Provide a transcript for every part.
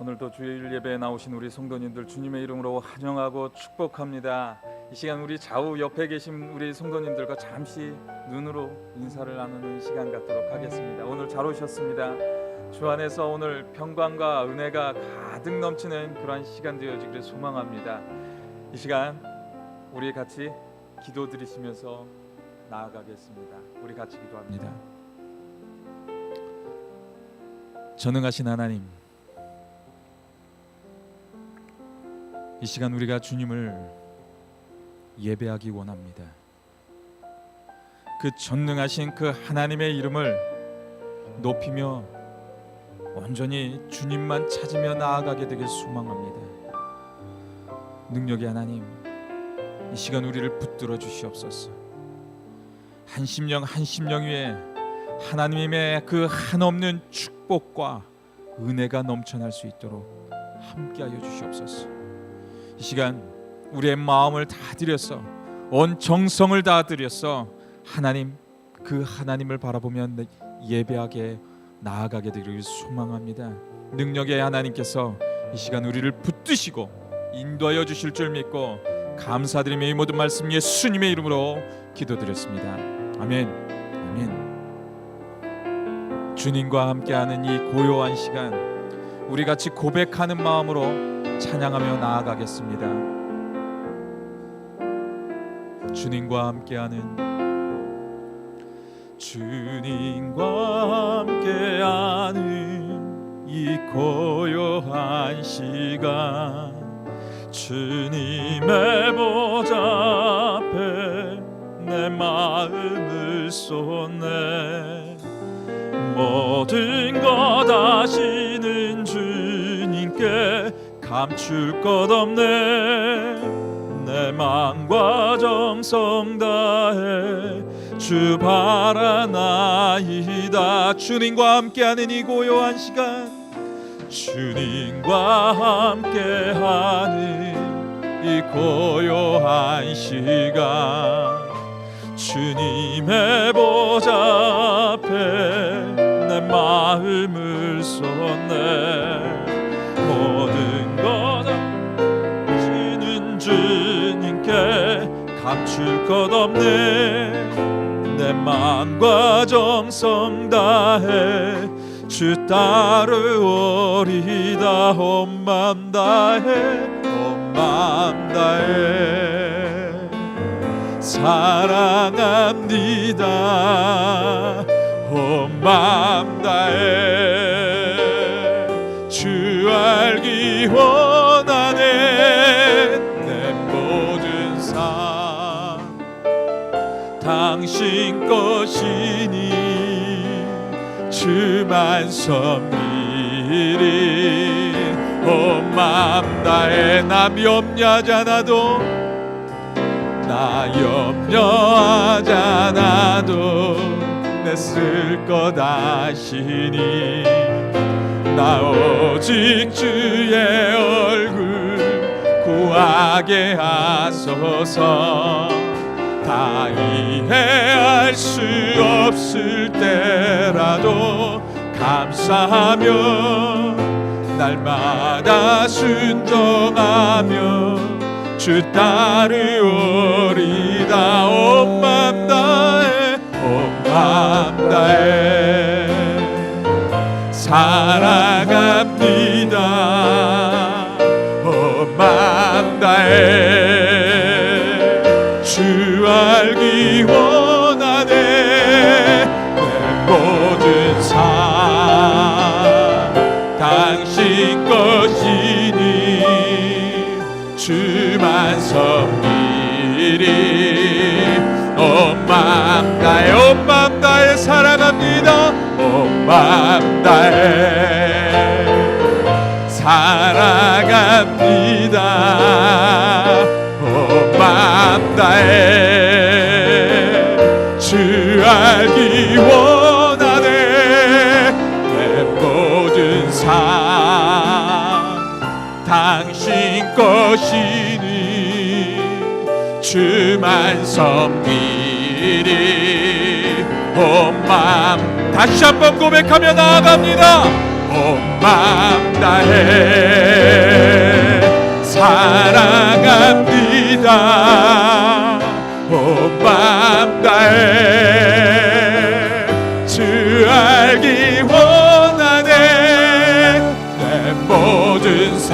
오늘도 주일 예배에 나오신 우리 성도님들 주님의 이름으로 환영하고 축복합니다. 이 시간 우리 좌우 옆에 계신 우리 성도님들과 잠시 눈으로 인사를 나누는 시간 갖도록 하겠습니다. 오늘 잘 오셨습니다. 주 안에서 오늘 평강과 은혜가 가득 넘치는 그러한 시간 되어지기를 소망합니다. 이 시간 우리 같이 기도 드리시면서 나아가겠습니다. 우리 같이 기도합니다. 전능하신 하나님, 이 시간 우리가 주님을 예배하기 원합니다. 그 전능하신 그 하나님의 이름을 높이며 온전히 주님만 찾으며 나아가게 되길 소망합니다. 능력의 하나님, 이 시간 우리를 붙들어 주시옵소서. 한 심령 한 심령 위에 하나님의 그 한없는 축복과 은혜가 넘쳐날 수 있도록 함께하여 주시옵소서. 이 시간 우리의 마음을 다 드려서 온 정성을 다 드려서 하나님, 그 하나님을 바라보며 예배하게 나아가게 되기를 소망합니다. 능력의 하나님께서 이 시간 우리를 붙드시고 인도하여 주실 줄 믿고 감사드리며 이 모든 말씀 예수님의 이름으로 기도드렸습니다. 아멘. 아멘. 주님과 함께하는 이 고요한 시간, 우리 같이 고백하는 마음으로 찬양하며 나아가겠습니다. 주님과 함께하는 이 고요한 시간, 주님의 보좌 앞에 내 마음을 쏟네. 모든 것 아시는 주님께 감출 것 없네. 내 마음과 정성 다해 주 바라나이다. 주님과 함께하는 이 고요한 시간, 주님과 함께하는 이 고요한 시간, 주님의 보좌 앞에 내 마음을 쏟네. 모든 것 아시는 주님께 감출 것 없네. 내 마음과 정성 다해 주 따르오리다. 온 마음 다해, 온 마음 다해 사랑합니다. 온 마음 다해 주 알기 원하네. 내 모든 삶 당신 것이니 주만 섬기리. 온 마음 다해 남이 염려하잖아도, 나 염려하잖아도 내 쓸 것 아시니. 나 오직 주의 얼굴 구하게 하소서. 다 이해할 수 없을 때라도 감사하며 날마다 순종하며 주 따르오리다. 온 마음 다해, 온 마음 다해 사랑합니다. 온 마음 다해 주 알기 원하네. 내 모든 삶 당신 것이니 주만 섬기리. 온 마음 다해, 온 마음 다해 사랑합니다. 온 마음 다해 사랑합니다. 온 마음 다해 주 알기 원하네. 내 모든 삶 당신 것이니 주만 섬기리. 온 마음 다시 한번 고백하며 나아갑니다. 맘 다해 사랑합니다. 온 맘 다해 주 알기 원하네. 내 모든 삶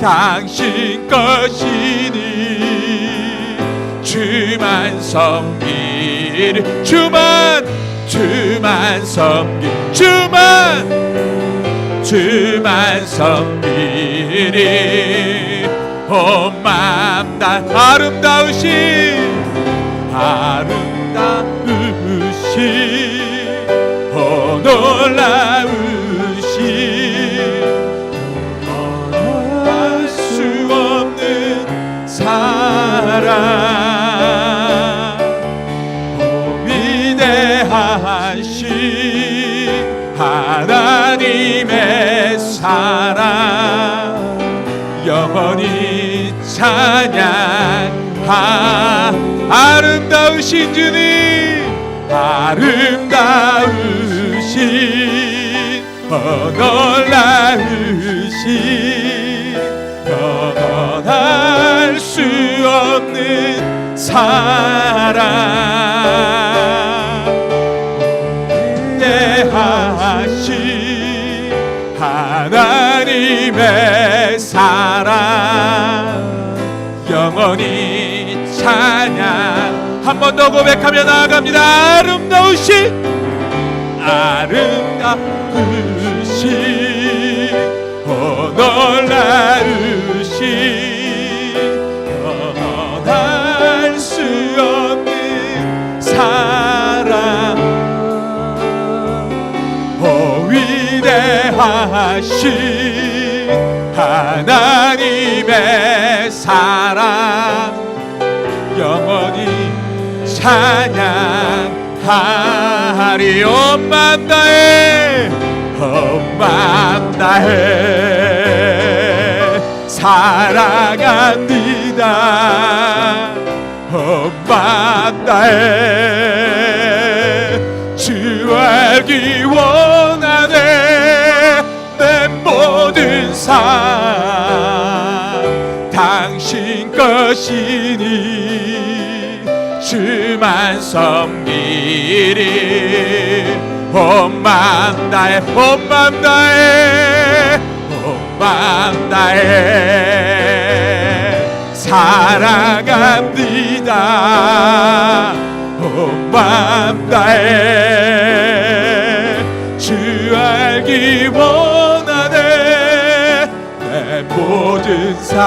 당신 것이니 주만 섬기리. 주만 섬기. 주만 섬기리. 온 맘 다 아름다우신 놀라우신 알 수 없는 사랑 위대하신 하나님의 사랑 영원히 찬양하. 아름다우신 주님 아름다우신 놀라우신 영원할 수 없는 사랑 위대하신 하나님의 사랑 영원히 찬양. 한 번 더 고백하며 나아갑니다. 아름다우신 놀라우신 영원할 수 없는 사랑 위대하신 하나님의 사랑 영원히 찬양하리. 온 맘 다해 사랑합니다. 온 맘 다해 주 알기 원하네. 내 모든 삶 당신 것이니 주만 섬기리. 온 맘 다해 사랑합니다. 온 맘 다해 주 알기 원하네. 내 모든 삶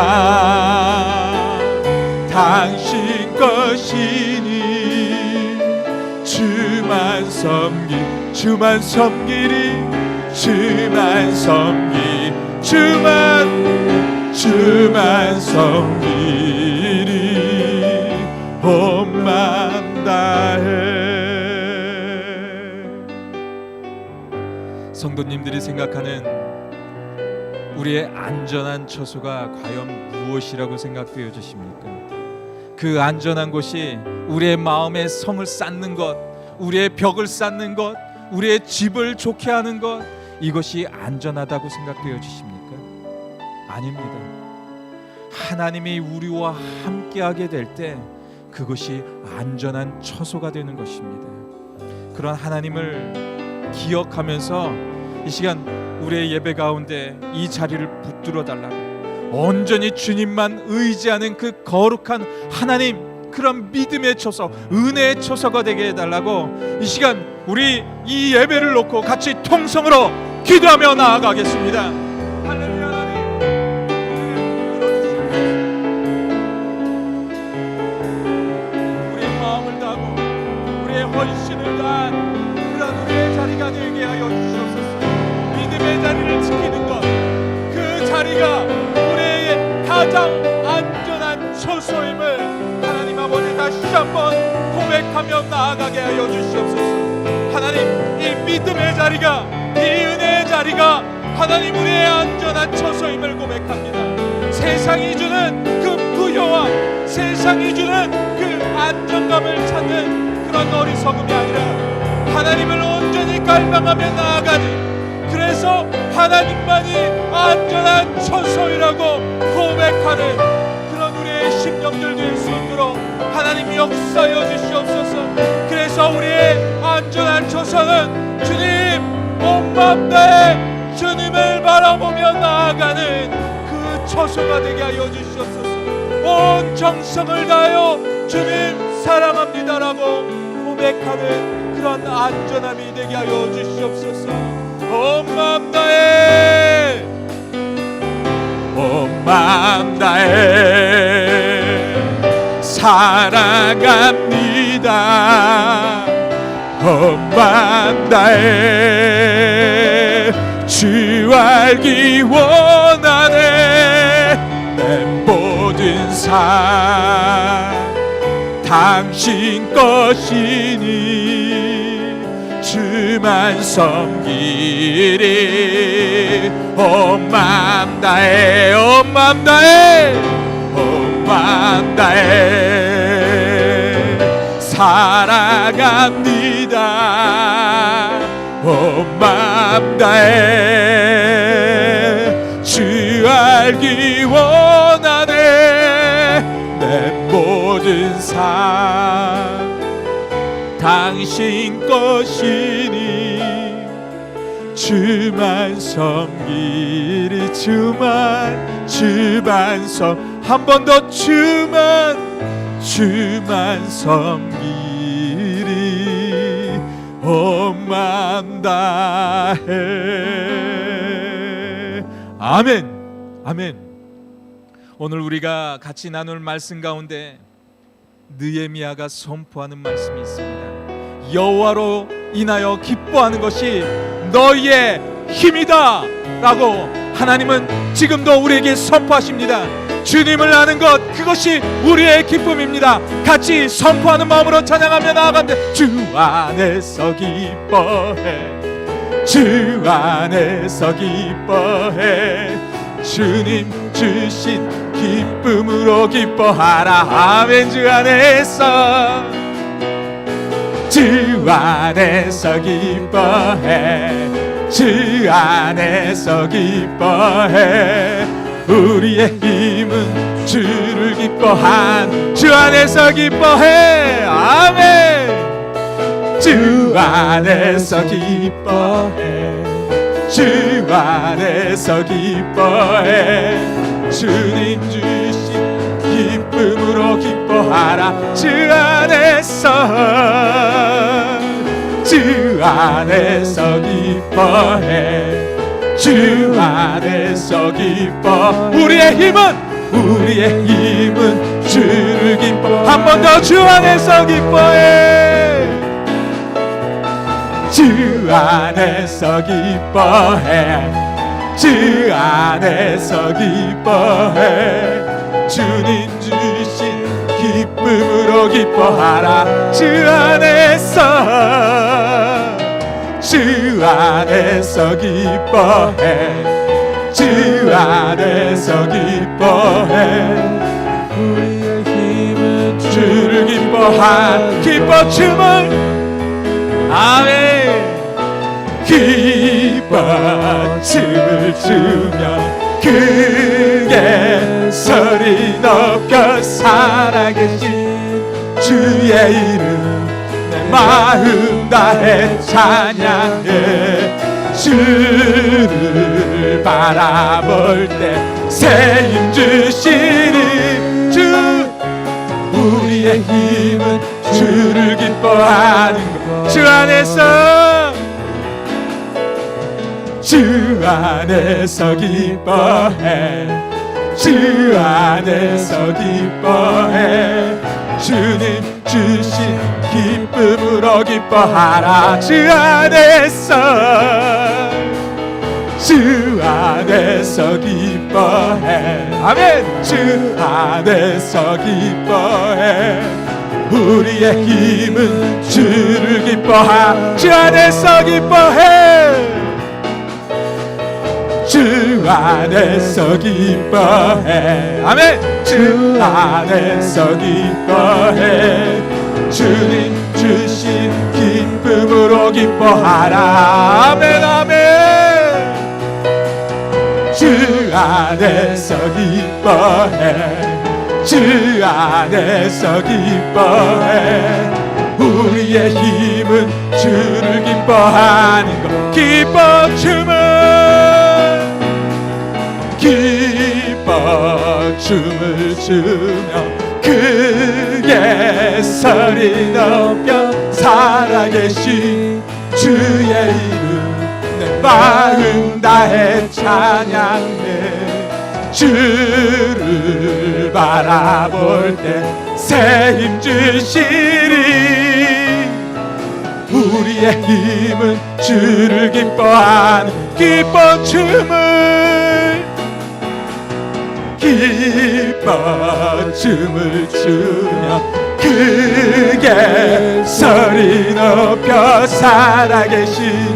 당신 것이니 주만 섬기리. 주만 섬기리. 온 맘 다해. 성도님들이 생각하는 우리의 안전한 처소가 과연 무엇이라고 생각되어지십니까? 그 안전한 곳이 우리의 마음에 성을 쌓는 것, 우리의 벽을 쌓는 것, 우리의 집을 좋게 하는 것, 이것이 안전하다고 생각되어지십니까? 아닙니다. 하나님이 우리와 함께하게 될 때 그것이 안전한 처소가 되는 것입니다. 그런 하나님을 기억하면서 이 시간 우리의 예배 가운데 이 자리를 붙들어 달라고, 온전히 주님만 의지하는 그 거룩한 하나님, 그런 믿음의 처소, 은혜의 처소가 되게 해달라고 이 시간 우리 이 예배를 놓고 같이 통성으로 기도하며 나아가겠습니다. 할렐루야. 헌신을 다한 그런 우리의 자리가 되게 하여 주시옵소서. 믿음의 자리를 지키는 것, 그 자리가 우리의 가장 안전한 처소임을 하나님 아버지 다시 한번 고백하며 나아가게 하여 주시옵소서. 하나님, 이 믿음의 자리가, 이 은혜의 자리가 하나님 우리의 안전한 처소임을 고백합니다. 세상이 주는 그 부여와 세상이 주는 그 안정감을 찾는 그런 어리석음이 아니라 하나님을 온전히 갈망하며 나아가 나아가니 그래서 하나님만이 안전한 처소이라고 고백하는 그런 우리의 심령들 될 수 있도록 하나님 역사여 주시옵소서. 그래서 우리의 안전한 처소는 주님, 온 마음 다해 주님을 바라보며 나아가는 그 처소가 되게 하여 주시옵소서. 온 정성을 다하여 주님 사랑합니다라고 고백하는 그런 안전함이 되게 하여 주시옵소서. 온 마음 다해, 온 마음 다해 사랑합니다. 온 마음 다해 주 알기 원하네. 내 모든 삶 당신 것이니 주만 섬기리. 온 마음 다해, 온 마음 다해, 온 마음 다해 사랑합니다. 온 마음 다해 주 알기 원하네. 내 모든 삶 당신 것이니 주만 섬기리. 주만 한 번 더 주만 섬기리. 온 마음 다해. 아멘. 아멘. 오늘 우리가 같이 나눌 말씀 가운데 느헤미야가 선포하는 말씀이 있습니다. 여호와로 인하여 기뻐하는 것이 너희의 힘이다 라고 하나님은 지금도 우리에게 선포하십니다. 주님을 아는 것, 그것이 우리의 기쁨입니다. 같이 선포하는 마음으로 찬양하며 나아간대. 주 안에서 기뻐해, 주 안에서 기뻐해, 주님 주신 기쁨으로 기뻐하라. 아멘. 주 안에서, 주 안에서 기뻐해, 주 안에서 기뻐해. 우리의 힘은 주를 기뻐한 주 안에서 기뻐해. 아멘. 주 안에서 기뻐해, 주 안에서 기뻐해. 주님 주신 기쁨으로 기뻐하라. 주 안에서, 주 안에서 기뻐해, 주 안에서 기뻐. 우리의 힘은 주를 기뻐. 한 번 더 주 안에서 기뻐해, 주 안에서 기뻐해, 주 안에서 기뻐해. 주님 주신 기쁨으로 기뻐하라. 주 안에서, 주 안에서 기뻐해, 주 안에서 기뻐해. 우리의 힘은 주를 기뻐한 기뻐 춤을. 아멘. 기뻐 춤을 추며 크게 소리 높여 살아계신 주의 이름 내 마음 다해 찬양해. 주를 바라볼 때 새 힘 주시니 주. 우리의 힘은 주를 기뻐하는 것. 주 안에서, 주 안에서 기뻐해, 주 안에서 기뻐해. 주님 주신 기쁨으로 기뻐하라. 주 안에서, 주 안에서 기뻐해. 아멘. 주 안에서 기뻐해. 우리의 힘은 주를 기뻐하. 주 안에서 기뻐해, 주 안에서 기뻐해. 아멘. 주 안에서 기뻐해. 주님 주신 기쁨으로 기뻐하라. 아멘. 아멘. 안에서 기뻐해 주 안에서 기뻐해 우리의 힘은 주를 기뻐하는 것 기뻐 춤을 추며 크게 소리 높여 살아계신 주의 이름 내 마음 다해 찬양해 주를 바라볼 때 새 힘 주시리 우리의 힘은 주를 기뻐하는 기뻐 춤을 추며 크게 소리 높여 살아계신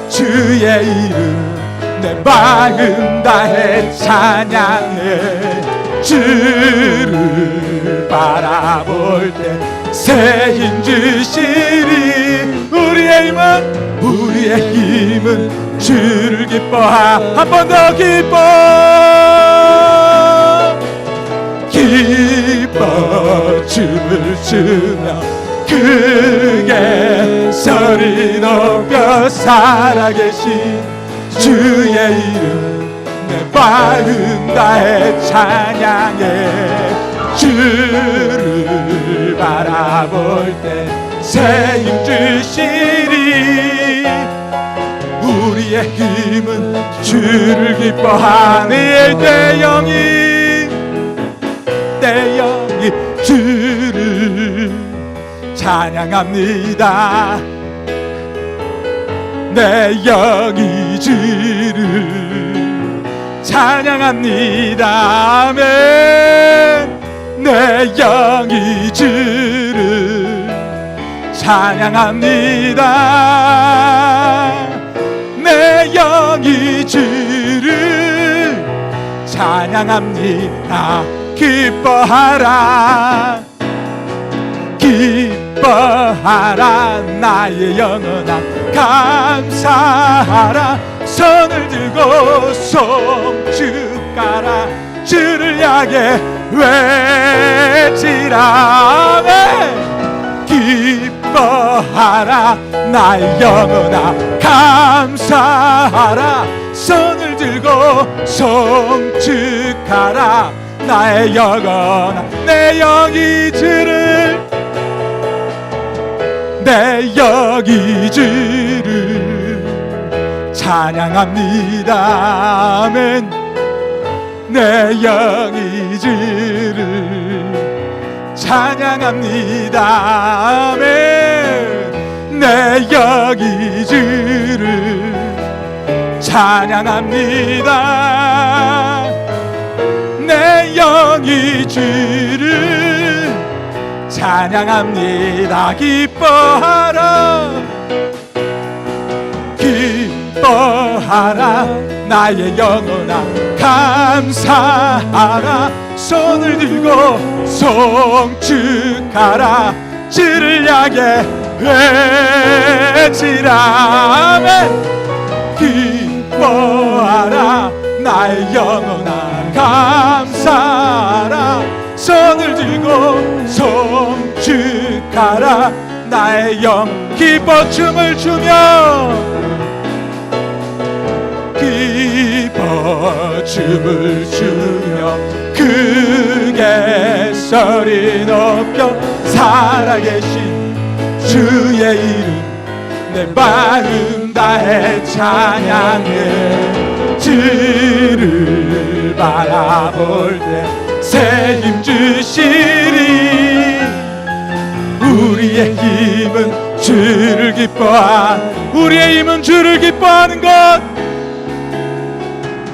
주의 이름 내 마음 다해 찬양해 주를 바라볼 때 새 힘 주시리 우리의 힘은 주를 기뻐하 한 번 더 기뻐 춤을 추며 크게 소리 높여 살아계신 주의 이름 내 마음 다해 찬양해 주를 바라볼 때 새 힘 주시리 우리의 힘은 주를 기뻐하네 내 영이 주를 찬양합니다 내 영이 주를 찬양합니다 아멘 내 영이 주를 찬양합니다 내 영이 주를 찬양합니다 기뻐하라 나의 영혼아 감사하라 손을 들고 송축하라 주를 향해 외치라 기뻐하라 나의 영혼아 감사하라 손을 들고 송축하라 나의 영혼아 내 영이 주를 찬양합니다 아멘 내 영이 주를 찬양합니다 아멘 내 영이 주를 찬양합니다 내 영이 주를 찬양합니다 기뻐하라 나의 영혼아 감사하라 손을 들고 송축하라 주를 향해 외치라 아멘 기뻐하라 나의 영혼아 감사하라 손을 들고 송축하라 나의 영 기뻐 춤을 추며 크게 소리 높여 살아계신 주의 이름 내 마음 다해 찬양해 주를 바라볼 때 새 힘 주시리 우리의 힘은 주를 기뻐하는 것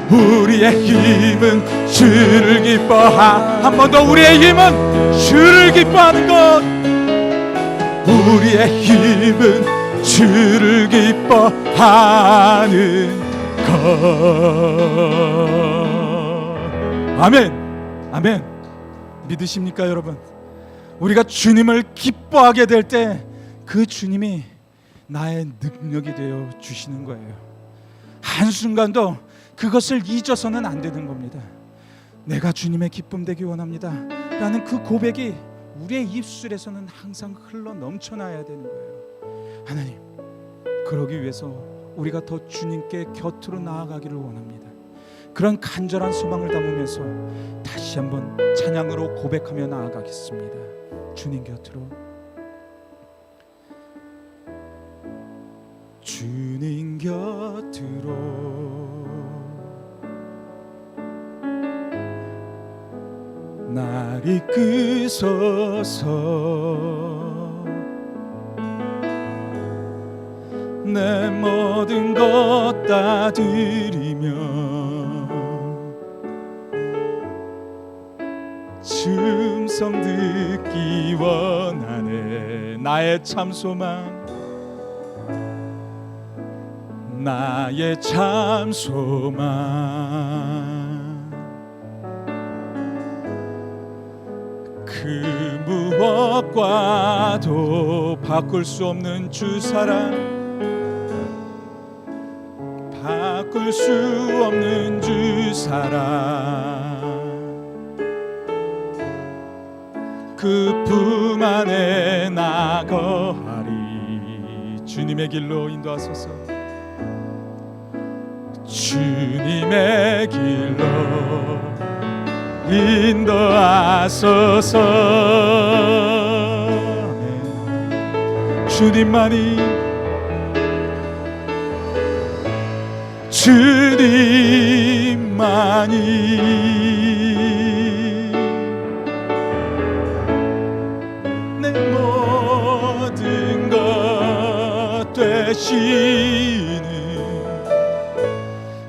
우리의 힘은 주를 한 번 더 우리의 힘은 주를 기뻐하는 것 우리의 힘은 주를 기뻐하는 것 아멘 아멘 믿으십니까 여러분 우리가 주님을 기뻐하게 될 때 그 주님이 나의 능력이 되어 주시는 거예요 한순간도 그것을 잊어서는 안 되는 겁니다. 내가 주님의 기쁨 되기 원합니다 라는 그 고백이 우리의 입술에서는 항상 흘러 넘쳐나야 되는 거예요. 하나님, 그러기 위해서 우리가 더 주님께 곁으로 나아가기를 원합니다. 그런 간절한 소망을 담으면서 다시 한번 찬양으로 고백하며 나아가겠습니다. 주님 곁으로, 주님 곁으로 날 이끄소서. 내 모든 것 다 드리며 음성 듣기 원하네. 나의 참 소망, 나의 참 소망. 그 무엇과도 바꿀 수 없는 주 사랑, 바꿀 수 없는 주 사랑. 그 품 안에 나 거하리. 주님의 길로 인도하소서. 주님의 길로 인도하소서. 주님만이, 주님만이 내 모든 것 되시는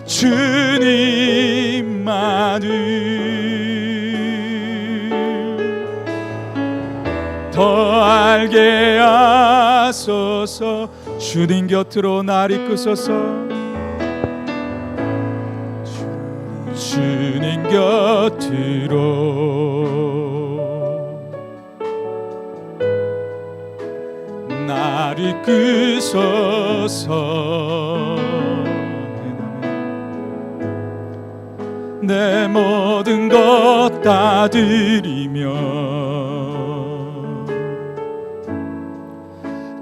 주님만을 더 알게 하소서. 주님 곁으로 날 이끄소서. 주님 곁으로 날 이끄소서. 내 모든 것 다 드리며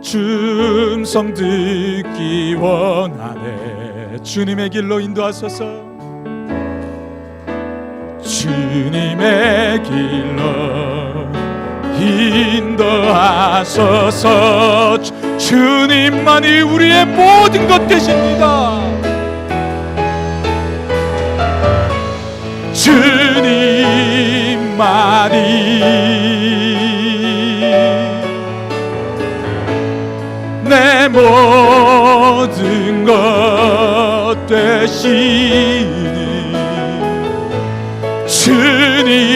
주 음성 듣기 원하네. 주님의 길로 인도하소서. 주님의 길로 인도하소서. 주님만이 우리의 모든 것 되십니다. 주님만이 내 모든 것 되시니 주님만이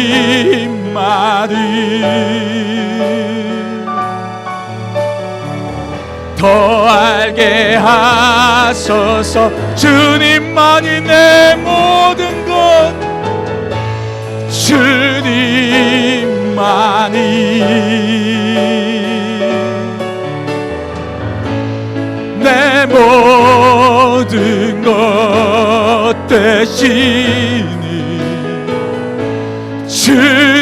더 알게 하소서. 주님만이 내 모든 것, 주님만이 내 모든 것 되시니 주님만이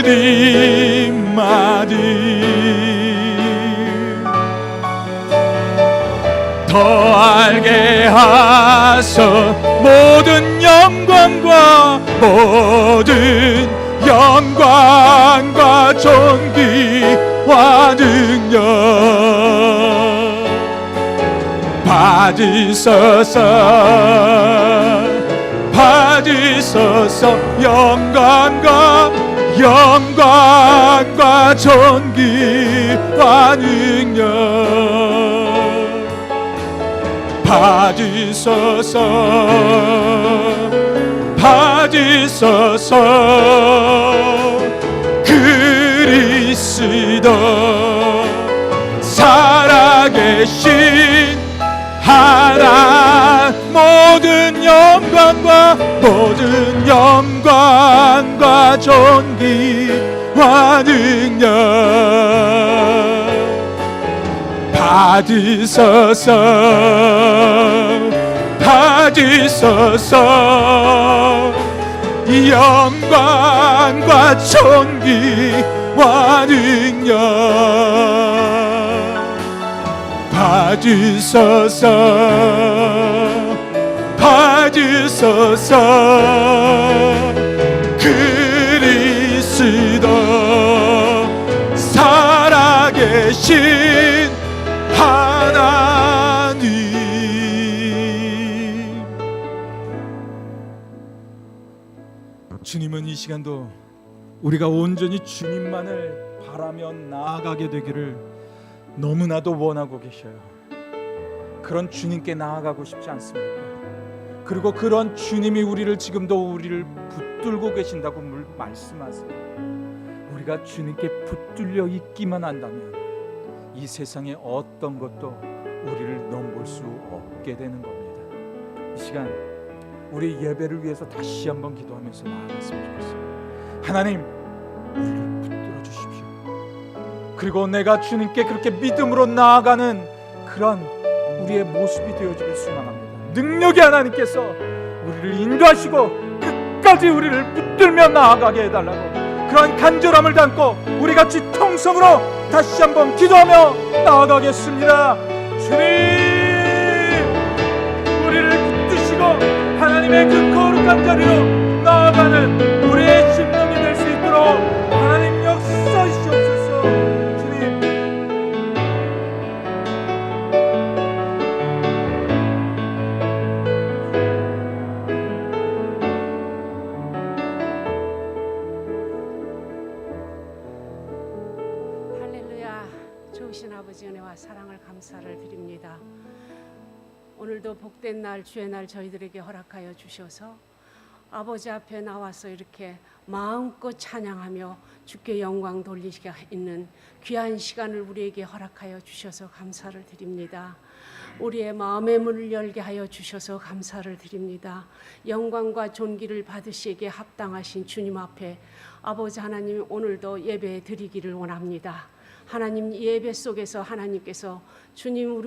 더 알게 하소. 모든 영광과 존귀와 능력 받으소서. 영광과 존귀와 능력 받으소서. 그리스도 살아계신 하나님, 모든 영광과 존귀와 능력 받으소서. 받으소서. 이 영광과 존귀와 능력 받으소서. 받으소서. 그리스도 살아계신 하나님. 주님은 이 시간도 우리가 온전히 주님만을 바라며 나아가게 되기를 너무나도 원하고 계셔요. 그런 주님께 나아가고 싶지 않습니까? 그리고 그런 주님이 우리를 지금도 우리를 붙들고 계신다고 말씀하세요. 우리가 주님께 붙들려 있기만 한다면 이 세상의 어떤 것도 우리를 넘볼 수 없게 되는 겁니다. 이 시간 우리 예배를 위해서 다시 한번 기도하면서 나아갔으면 좋겠어요. 하나님, 우리를 붙들어 주십시오. 그리고 내가 주님께 그렇게 믿음으로 나아가는 그런 우리의 모습이 되어지길 소망합니다. 능력의 하나님께서 우리를 인도하시고 끝까지 우리를 붙들며 나아가게 해달라고, 그런 간절함을 담고 우리 같이 통성으로 다시 한번 기도하며 나아가겠습니다. 주님, 우리를 붙드시고 하나님의 그 거룩한 자리로 나아가는 우리의 심령이 될 수 있도록 하나님 역사하시옵소서. 주님, 할렐루야. 좋으신 아버지 은혜와 사랑을 감사를 드립니다. 오늘도 복된 날, 주의 날 저희들에게 허락하여 주셔서 아버지 앞에 나와서 이렇게 마음껏 찬양하며 주께 영광 돌리게 있는 귀한 시간을 우리에게 허락하여 주셔서 감사를 드립니다. 우리의 마음의 문을 열게 하여 주셔서 감사를 드립니다. 영광과 존귀를 받으시기에 합당하신 주님 앞에 아버지 하나님, 오늘도 예배 드리기를 원합니다. 하나님, 예배 속에서 하나님께서 주님,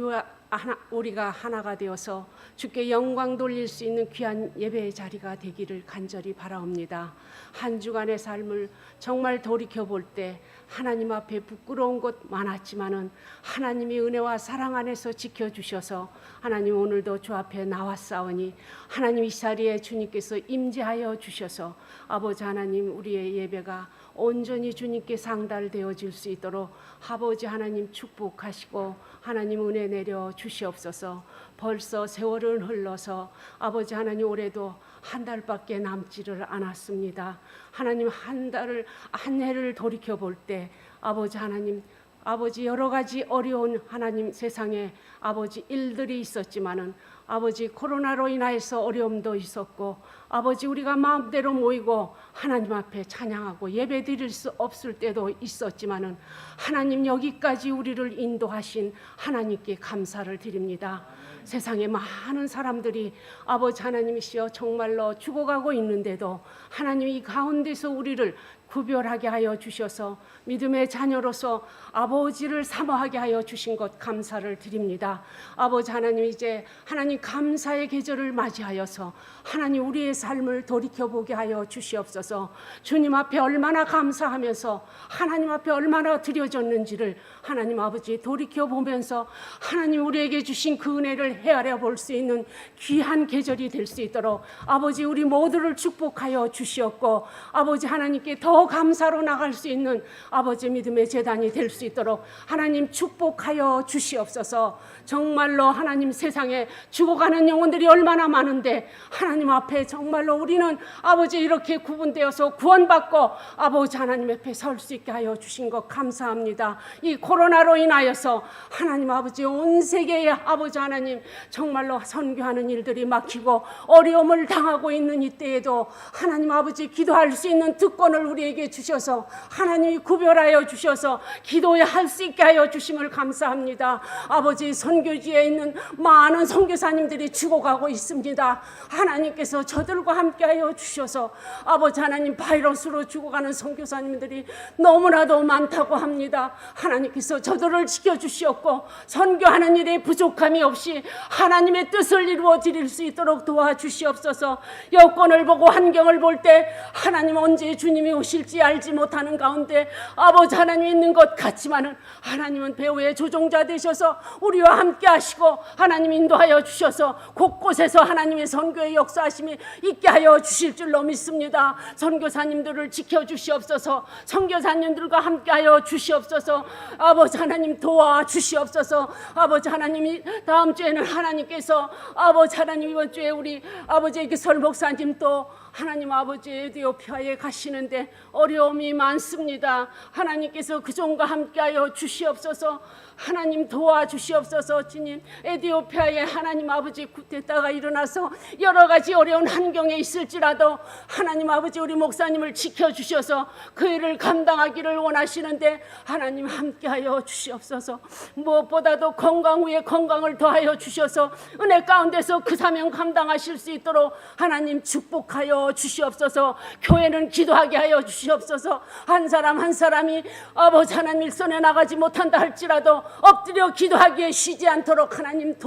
우리가 하나가 되어서 주께 영광 돌릴 수 있는 귀한 예배의 자리가 되기를 간절히 바라옵니다. 한 주간의 삶을 정말 돌이켜볼 때 하나님 앞에 부끄러운 것 많았지만은 하나님의 은혜와 사랑 안에서 지켜주셔서 하나님, 오늘도 주 앞에 나왔사오니 하나님, 이 자리에 주님께서 임재하여 주셔서 아버지 하나님, 우리의 예배가 온전히 주님께 상달되어질 수 있도록 아버지 하나님 축복하시고 하나님 은혜 내려 주시옵소서. 벌써 세월은 흘러서 아버지 하나님, 올해도 한 달밖에 남지를 않았습니다. 하나님, 한 해를 돌이켜 볼 때 아버지 하나님, 아버지 여러 가지 어려운 하나님 세상에 아버지 일들이 있었지만은 아버지 코로나로 인하여서 어려움도 있었고 아버지 우리가 마음대로 모이고 하나님 앞에 찬양하고 예배 드릴 수 없을 때도 있었지만은 하나님, 여기까지 우리를 인도하신 하나님께 감사를 드립니다. 세상에 많은 사람들이 아버지 하나님이시여 정말로 죽어가고 있는데도 하나님, 이 가운데서 우리를 구별하게 하여 주셔서 믿음의 자녀로서 아버지를 사모하게 하여 주신 것 감사를 드립니다. 아버지 하나님, 이제 하나님 감사의 계절을 맞이하여서 하나님, 우리의 삶을 돌이켜보게 하여 주시옵소서. 주님 앞에 얼마나 감사하면서 하나님 앞에 얼마나 드려졌는지를 하나님 아버지 돌이켜보면서 하나님, 우리에게 주신 그 은혜를 헤아려 볼 수 있는 귀한 계절이 될 수 있도록 아버지, 우리 모두를 축복하여 주시옵고 아버지 하나님께 더 감사로 나갈 수 있는 아버지 믿음의 제단이 될 수 있도록 하나님 축복하여 주시옵소서. 정말로 하나님, 세상에 죽어가는 영혼들이 얼마나 많은데 하나님 앞에 정말로 우리는 아버지 이렇게 구분되어서 구원받고 아버지 하나님 앞에 설 수 있게 하여 주신 것 감사합니다. 이 코로나로 인하여서 하나님 아버지, 온 세계에 아버지 하나님 정말로 선교하는 일들이 막히고 어려움을 당하고 있는 이때에도 하나님 아버지, 기도할 수 있는 특권을 우리에게 우리에게 주셔서 하나님이 구별하여 주셔서 기도에 할 수 있게 하여 주심을 감사합니다. 아버지, 선교지에 있는 많은 선교사님들이 죽어가고 있습니다. 하나님께서 저들과 함께하여 주셔서 아버지 하나님, 바이러스로 죽어가는 선교사님들이 너무나도 많다고 합니다. 하나님께서 저들을 지켜주시옵고 선교하는 일에 부족함이 없이 하나님의 뜻을 이루어 드릴 수 있도록 도와주시옵소서. 여건을 보고 환경을 볼 때 하나님 언제 주님이 오실지 알지 못하는 가운데 아버지 하나님 있는 것 같지만은 하나님은 배후의 조종자 되셔서 우리와 함께 하시고 하나님 인도하여 주셔서 곳곳에서 하나님의 선교의 역사하심이 있게 하여 주실 줄로 믿습니다. 선교사님들을 지켜주시옵소서. 선교사님들과 함께하여 주시옵소서. 아버지 하나님 도와주시옵소서. 아버지 하나님이 다음 주에는 하나님께서 아버지 하나님 이번 주에 우리 아버지 이기설 목사님 또 하나님 아버지 에티오피아에 가시는데 어려움이 많습니다. 하나님께서 그 종과 함께하여 주시옵소서. 하나님 도와주시옵소서. 주님, 에티오피아에 하나님 아버지 쿠데타가 일어나서 여러 가지 어려운 환경에 있을지라도 하나님 아버지 우리 목사님을 지켜주셔서 그 일을 감당하기를 원하시는데 하나님 함께하여 주시옵소서. 무엇보다도 건강 후에 건강을 더하여 주셔서 은혜 가운데서 그 사명 감당하실 수 있도록 하나님 축복하여 주시옵소서. 교회는 기도하게 하여 주시옵소서. 한 사람 한 사람이 아버지 하나님 일선에 나가지 못한다 할지라도 엎드려 기도하기에 쉬지 않도록 하나님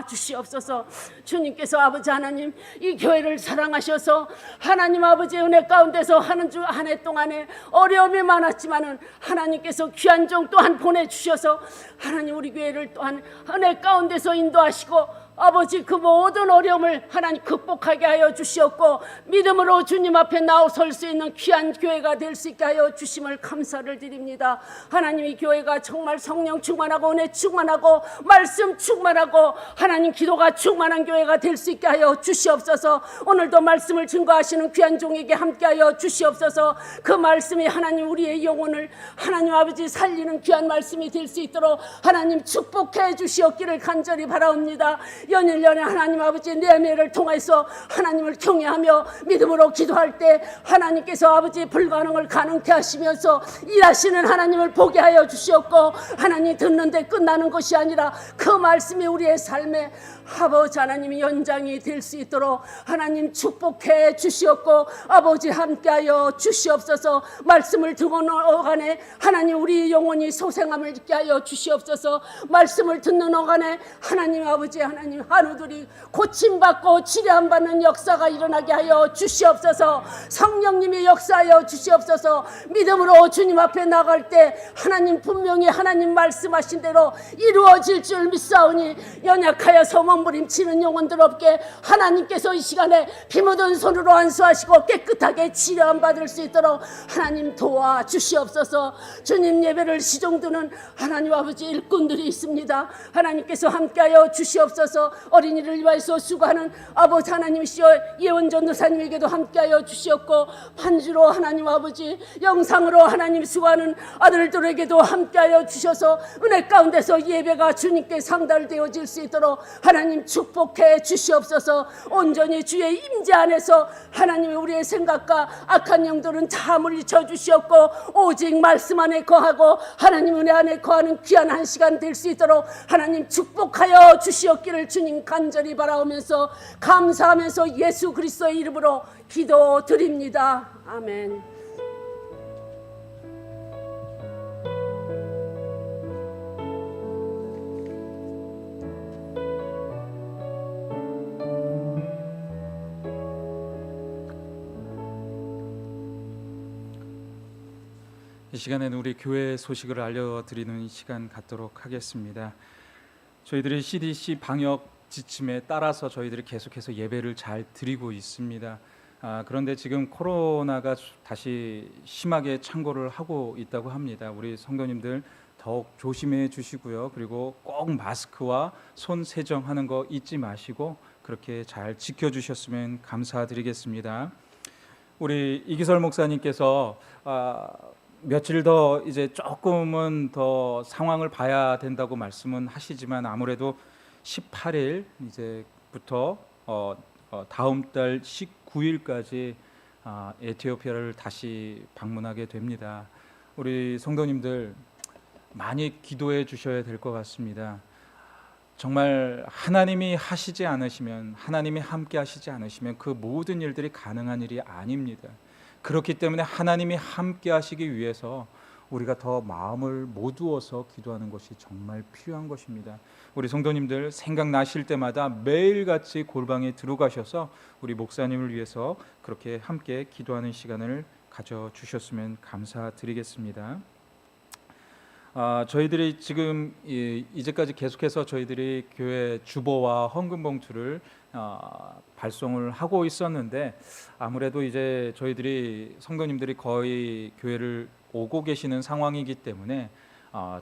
도와주시옵소서. 주님께서 아버지 하나님 이 교회를 사랑하셔서 하나님 아버지의 은혜 가운데서 하는 주 한 해 동안에 어려움이 많았지만은 하나님께서 귀한 종 또한 보내주셔서 하나님 우리 교회를 또한 은혜 가운데서 인도하시고 아버지 그 모든 어려움을 하나님 극복하게 하여 주시옵고 믿음으로 주님 앞에 나설 수 있는 귀한 교회가 될 수 있게 하여 주심을 감사를 드립니다. 하나님 이 교회가 정말 성령 충만하고 은혜 충만하고 말씀 충만하고 하나님 기도가 충만한 교회가 될 수 있게 하여 주시옵소서. 오늘도 말씀을 증거하시는 귀한 종에게 함께하여 주시옵소서. 그 말씀이 하나님 우리의 영혼을 하나님 아버지 살리는 귀한 말씀이 될 수 있도록 하나님 축복해 주시옵기를 간절히 바라옵니다. 연일연에 하나님 아버지 내매를 통해서 하나님을 경외하며 믿음으로 기도할 때 하나님께서 아버지 불가능을 가능케 하시면서 일하시는 하나님을 보게 하여 주시옵고 하나님 듣는데 끝나는 것이 아니라 그 말씀이 우리의 삶에 아버지 하나님이 연장이 될 수 있도록 하나님 축복해 주시옵고 아버지 함께하여 주시옵소서. 말씀을 듣는 어간에 하나님 우리 영혼이 소생함을 있게 하여 주시옵소서. 말씀을 듣는 어간에 하나님 아버지 하나님 한우들이 고침받고 치료받는 역사가 일어나게 하여 주시옵소서. 성령님이 역사하여 주시옵소서. 믿음으로 주님 앞에 나갈 때 하나님 분명히 하나님 말씀하신 대로 이루어질 줄 믿사오니 연약하여서 몸부림치는 영혼들 없게 하나님께서 이 시간에 피 묻은 손으로 안수하시고 깨끗하게 치료받을 수 있도록 하나님 도와주시옵소서. 주님 예배를 시종드는 하나님 아버지 일꾼들이 있습니다. 하나님께서 함께하여 주시옵소서. 어린이를 위하여서 수고하는 아버지 하나님이시여 예원 전도사님에게도 함께하여 주시옵고 반주로 하나님 아버지 영상으로 하나님 수고하는 아들들에게도 함께하여 주셔서 은혜 가운데서 예배가 주님께 상달되어질 수 있도록 하나님 축복해 주시옵소서. 온전히 주의 임재 안에서 하나님의 우리의 생각과 악한 영들은 다 물리쳐 주시옵고 오직 말씀 안에 거하고 하나님 은혜 안에 거하는 귀한 한 시간 될 수 있도록 하나님 축복하여 주시옵기를 주님 간절히 바라오면서 감사하면서 예수 그리스도의 이름으로 기도드립니다. 아멘. 이 시간에는 우리 교회 소식을 알려드리는 시간 갖도록 하겠습니다. 저희들이 CDC 방역 지침에 따라서 저희들이 계속해서 예배를 잘 드리고 있습니다. 그런데 지금 코로나가 다시 심하게 창궐을 하고 있다고 합니다. 우리 성도님들 더욱 조심해 주시고요. 그리고 꼭 마스크와 손 세정하는 거 잊지 마시고 그렇게 잘 지켜주셨으면 감사드리겠습니다. 우리 이기설 목사님께서 며칠 더 이제 조금은 더 상황을 봐야 된다고 말씀은 하시지만 아무래도 18일 이제부터 다음 달 19일까지 에티오피아를 다시 방문하게 됩니다. 우리 성도님들 많이 기도해 주셔야 될 것 같습니다. 정말 하나님이 하시지 않으시면, 하나님이 함께 하시지 않으시면 그 모든 일들이 가능한 일이 아닙니다. 그렇기 때문에 하나님이 함께 하시기 위해서 우리가 더 마음을 모두어서 기도하는 것이 정말 필요한 것입니다. 우리 성도님들 생각나실 때마다 매일같이 골방에 들어가셔서 우리 목사님을 위해서 그렇게 함께 기도하는 시간을 가져주셨으면 감사드리겠습니다. 저희들이 지금 이제까지 계속해서 저희들이 교회 주보와 헌금 봉투를 발송을 하고 있었는데, 아무래도 이제 저희들이 성도님들이 거의 교회를 오고 계시는 상황이기 때문에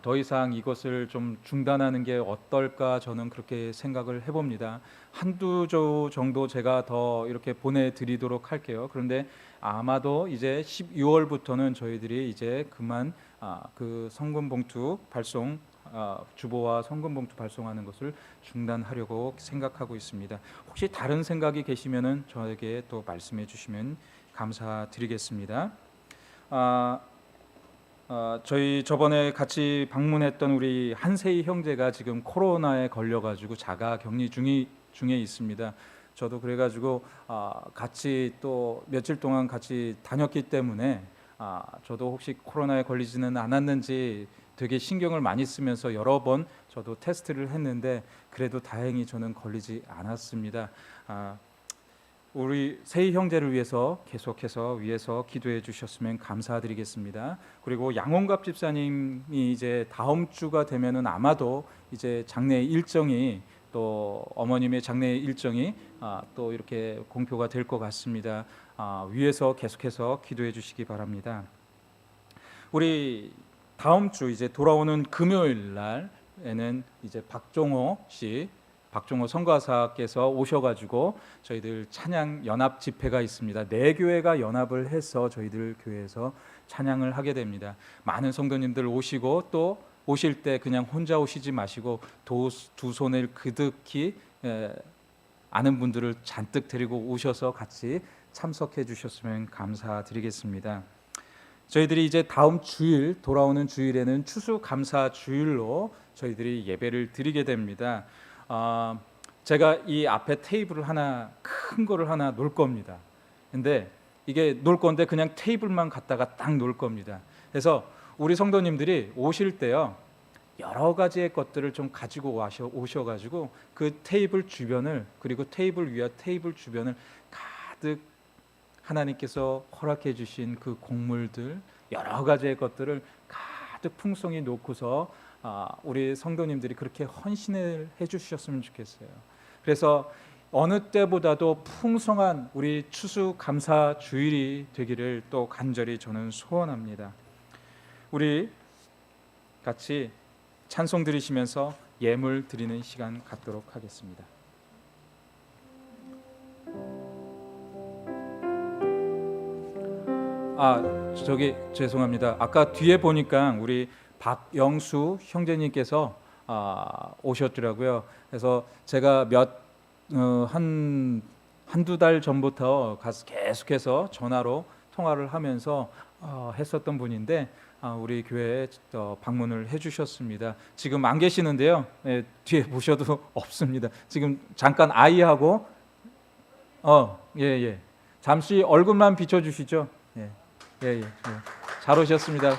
더 이상 이것을 좀 중단하는 게 어떨까, 저는 그렇게 생각을 해봅니다. 한두 조 정도 제가 더 이렇게 보내드리도록 할게요. 그런데 아마도 이제 12월부터는 저희들이 이제 그만 그 성금 봉투 발송, 주보와 성금 봉투 발송하는 것을 중단하려고 생각하고 있습니다. 혹시 다른 생각이 계시면은 저에게 또 말씀해 주시면 감사드리겠습니다. 저희 저번에 같이 방문했던 우리 한세희 형제가 지금 코로나에 걸려가지고 자가 격리 중에 있습니다. 저도 그래가지고 같이 또 며칠 동안 같이 다녔기 때문에 저도 혹시 코로나에 걸리지는 않았는지 되게 신경을 많이 쓰면서 여러 번 저도 테스트를 했는데 그래도 다행히 저는 걸리지 않았습니다. 우리 세희 형제를 위해서 계속해서 위해서 기도해 주셨으면 감사드리겠습니다. 그리고 양홍갑 집사님이 이제 다음 주가 되면은 아마도 이제 장례 일정이, 또 어머님의 장례 일정이 또 이렇게 공표가 될 것 같습니다. 위에서 계속해서 기도해 주시기 바랍니다. 우리 다음 주 이제 돌아오는 금요일 날에는 이제 박종호 선교사께서 오셔가지고 저희들 찬양 연합 집회가 있습니다. 네 교회가 연합을 해서 저희들 교회에서 찬양을 하게 됩니다. 많은 성도님들 오시고, 또 오실 때 그냥 혼자 오시지 마시고 두 손을 그득히 아는 분들을 잔뜩 데리고 오셔서 같이 참석해 주셨으면 감사드리겠습니다. 저희들이 이제 다음 주일, 돌아오는 주일에는 추수감사 주일로 저희들이 예배를 드리게 됩니다. 제가 이 앞에 테이블을 큰 거를 하나 놓을 겁니다. 근데 이게 놓을 건데 그냥 테이블만 갖다가 딱 놓을 겁니다. 그래서 우리 성도님들이 오실 때요, 여러 가지의 것들을 좀 가지고 오셔가지고 그 테이블 주변을, 그리고 테이블 위와 테이블 주변을 가득 하나님께서 허락해 주신 그 곡물들, 여러 가지의 것들을 가득 풍성히 놓고서 우리 성도님들이 그렇게 헌신을 해주셨으면 좋겠어요. 그래서 어느 때보다도 풍성한 우리 추수감사 주일이 되기를 또 간절히 저는 소원합니다. 우리 같이 찬송 드리시면서 예물 드리는 시간 갖도록 하겠습니다. 죄송합니다. 아까 뒤에 보니까 우리 박영수 형제님께서 오셨더라고요. 그래서 제가 한두 달 전부터 계속해서 전화로 통화를 하면서 했었던 분인데 우리 교회에 방문을 해주셨습니다. 지금 안 계시는데요. 뒤에 보셔도 없습니다. 지금 잠깐 아이하고 잠시 얼굴만 비춰주시죠. 잘 오셨습니다.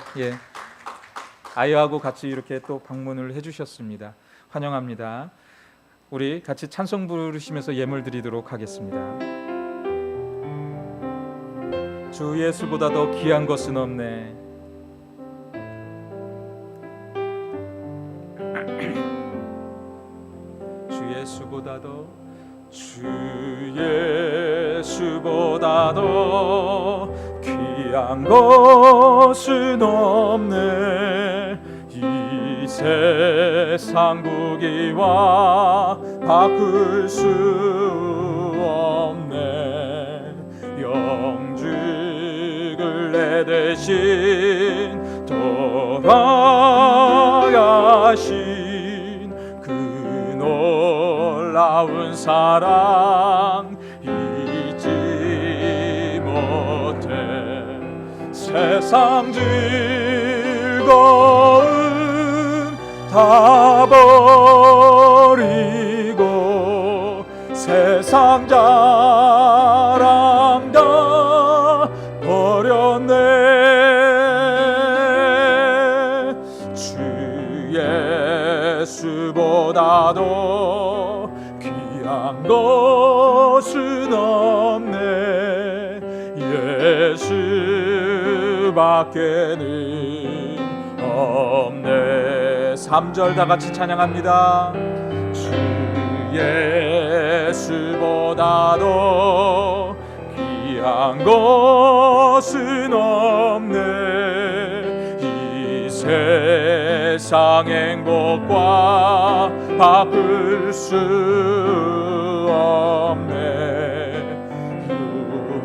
아이하고 같이 이렇게 또 방문을 해주셨습니다. 환영합니다. 우리 같이 찬송 부르시면서 예물 드리도록 하겠습니다. 주 예수보다 더 귀한 것은 없네. 주 예수보다 더 귀한 것은 없네. 이 세상 부귀와 바꿀 수 없네. 영죽을 내 대신 돌아가신 그 놀라운 사랑 잊지 못 세상 즐거움 다 버리고 세상 자랑 다 버렸네. 주 예수보다도 귀한 것은 없네. 예수밖에는 없네. 3절 다 같이 찬양합니다. 주 예수보다도 귀한 것은 없네. 이 세상 행복과 바꿀 수 없네.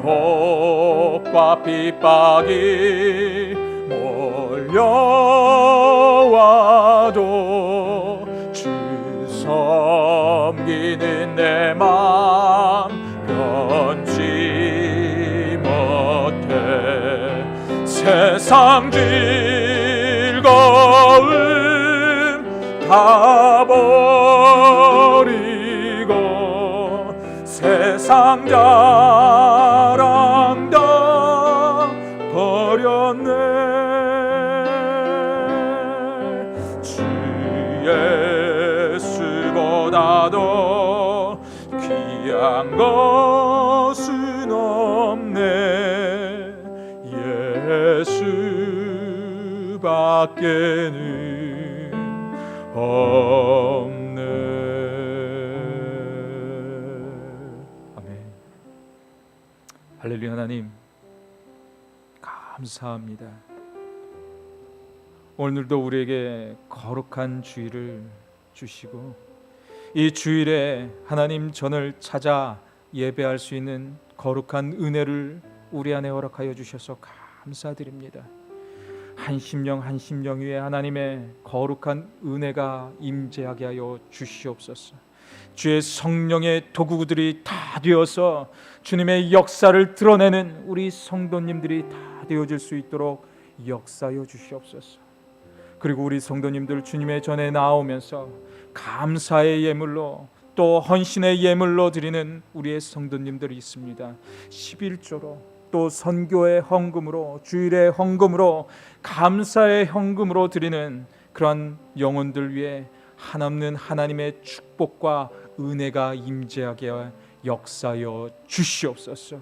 유혹과 핍박이 몰려와도 주 섬기는 내 맘 변치 못해. 세상 즐거움 다 버리고 세상 자랑 다 버렸네. 주 예수보다도 귀한 것은 없네. 예수밖에는 없네. 아멘. 할렐루야. 하나님 감사합니다. 오늘도 우리에게 거룩한 주일을 주시고 이 주일에 하나님 전을 찾아 예배할 수 있는 거룩한 은혜를 우리 안에 허락하여 주셔서 감사드립니다. 한 심령 한 심령 위에 하나님의 거룩한 은혜가 임재하게 하여 주시옵소서. 주의 성령의 도구들이 다 되어서 주님의 역사를 드러내는 우리 성도님들이 다 되어질 수 있도록 역사하여 주시옵소서. 그리고 우리 성도님들 주님의 전에 나오면서 감사의 예물로 또 헌신의 예물로 드리는 우리의 성도님들이 있습니다. 11조로 또 선교의 헌금으로 주일의 헌금으로 감사의 헌금으로 드리는 그러한 영혼들 위해 한없는 하나님의 축복과 은혜가 임재하게 역사하여 주시옵소서.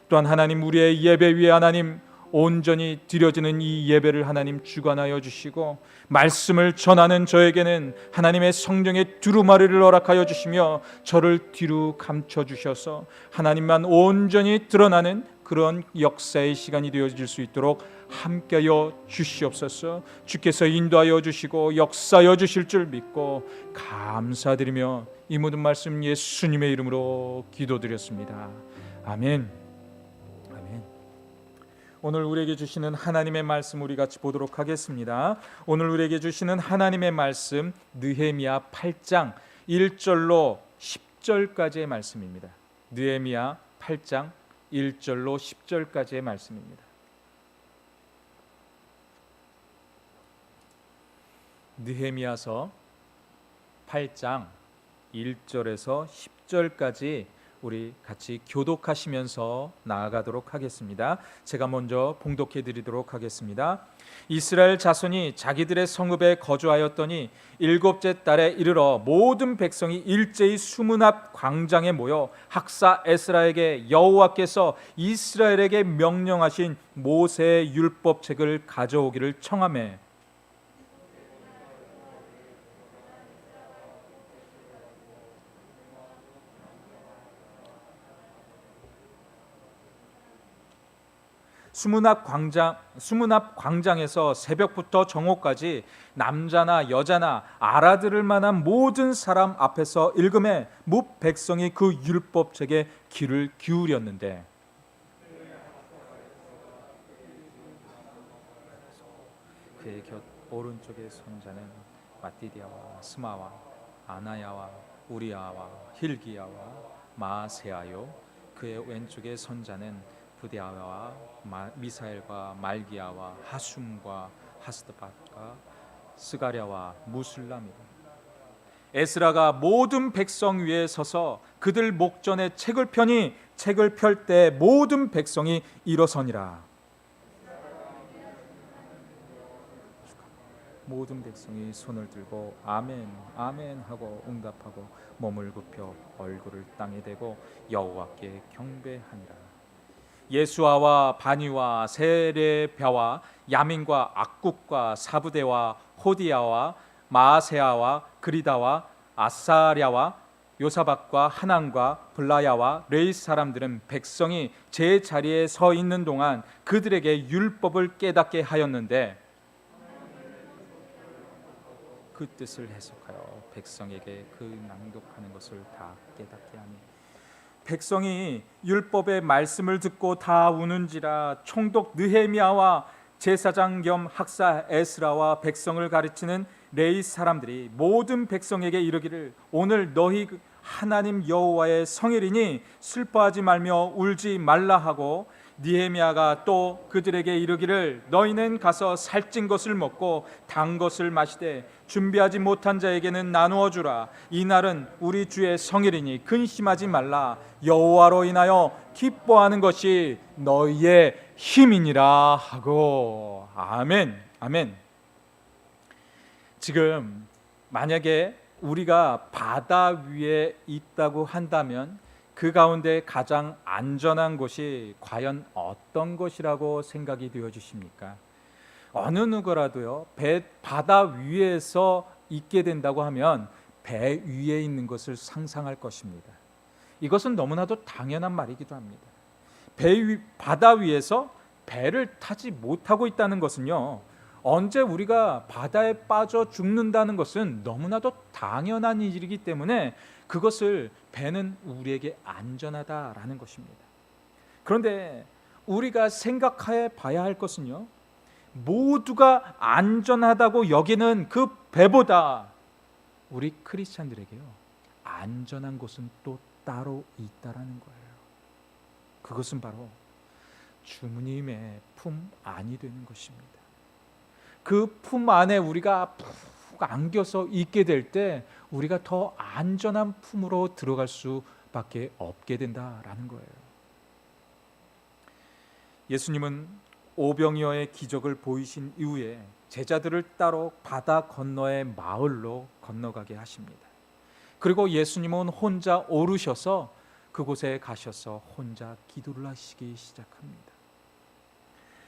또한 하나님 우리의 예배 위에 하나님 온전히 드려지는 이 예배를 하나님 주관하여 주시고 말씀을 전하는 저에게는 하나님의 성령의 두루마리를 허락하여 주시며 저를 뒤로 감춰 주셔서 하나님만 온전히 드러나는 그런 역사의 시간이 되어질 수 있도록 함께하여 주시옵소서. 주께서 인도하여 주시고 역사하여 주실 줄 믿고 감사드리며 이 모든 말씀 예수님의 이름으로 기도드렸습니다. 아멘. 오늘 우리에게 주시는 하나님의 말씀 우리 같이 보도록 하겠습니다. 오늘 우리에게 주시는 하나님의 말씀 느헤미야 8장 1절로 10절까지의 말씀입니다. 느헤미야 8장 1절로 10절까지의 말씀입니다. 느헤미야서 8장 1절에서 10절까지 우리 같이 교독하시면서 나아가도록 하겠습니다. 제가 먼저 봉독해 드리도록 하겠습니다. 이스라엘 자손이 자기들의 성읍에 거주하였더니 7째 달에 이르러 모든 백성이 일제히 수문 앞 광장에 모여 학사 에스라에게 여호와께서 이스라엘에게 명령하신 모세의 율법책을 가져오기를 청하매 수문 앞 광장에서 새벽부터 정오까지 남자나 여자나 알아들을 만한 모든 사람 앞에서 읽음에 뭇 백성이 그 율법책에 귀를 기울였는데 그의 곁 오른쪽의 손자는 마띠디아와 스마와 아나야와 우리아와 힐기야와 마세아요 그의 왼쪽의 손자는 부대아와 미사엘과 말기야와 하숨과 하스드밧과 스가랴와 무술람이라. 에스라가 모든 백성 위에 서서 그들 목전에 책을 펴니 책을 펼 때 모든 백성이 일어서니라. 모든 백성이 손을 들고 아멘 아멘 하고 응답하고 몸을 굽혀 얼굴을 땅에 대고 여호와께 경배하니라. 예수아와 바니와 세레벼와 야민과 악국과 사부대와 호디야와 마아세아와 그리다와 아사랴와 요사박과 하난과 블라야와 레이스 사람들은 백성이 제 자리에 서 있는 동안 그들에게 율법을 깨닫게 하였는데 그 뜻을 해석하여 백성에게 그 낭독하는 것을 다 깨닫게 하니 백성이 율법의 말씀을 듣고 다 우는지라. 총독 느헤미야와 제사장 겸 학사 에스라와 백성을 가르치는 레위 사람들이 모든 백성에게 이르기를 오늘 너희 하나님 여호와의 성일이니 슬퍼하지 말며 울지 말라 하고, 느헤미야가 또 그들에게 이르기를 너희는 가서 살찐 것을 먹고 단 것을 마시되 준비하지 못한 자에게는 나누어 주라. 이 날은 우리 주의 성일이니 근심하지 말라. 여호와로 인하여 기뻐하는 것이 너희의 힘이니라 하고. 아멘. 아멘. 지금 만약에 우리가 바다 위에 있다고 한다면 그 가운데 가장 안전한 곳이 과연 어떤 것이라고 생각이 되어지십니까? 어느 누구라도요, 바다 위에서 있게 된다고 하면 배 위에 있는 것을 상상할 것입니다. 이것은 너무나도 당연한 말이기도 합니다. 바다 위에서 배를 타지 못하고 있다는 것은요, 언제 우리가 바다에 빠져 죽는다는 것은 너무나도 당연한 일이기 때문에 그것을 배는 우리에게 안전하다라는 것입니다. 그런데 우리가 생각해 봐야 할 것은요, 모두가 안전하다고 여기는 그 배보다 우리 크리스찬들에게요, 안전한 곳은 또 따로 있다라는 거예요. 그것은 바로 주님의 품 안이 되는 것입니다. 그 품 안에 우리가 푹 안겨서 있게 될 때 우리가 더 안전한 품으로 들어갈 수밖에 없게 된다라는 거예요. 예수님은 오병이어의 기적을 보이신 이후에 제자들을 따로 바다 건너의 마을로 건너가게 하십니다. 그리고 예수님은 혼자 오르셔서 그곳에 가셔서 혼자 기도를 하시기 시작합니다.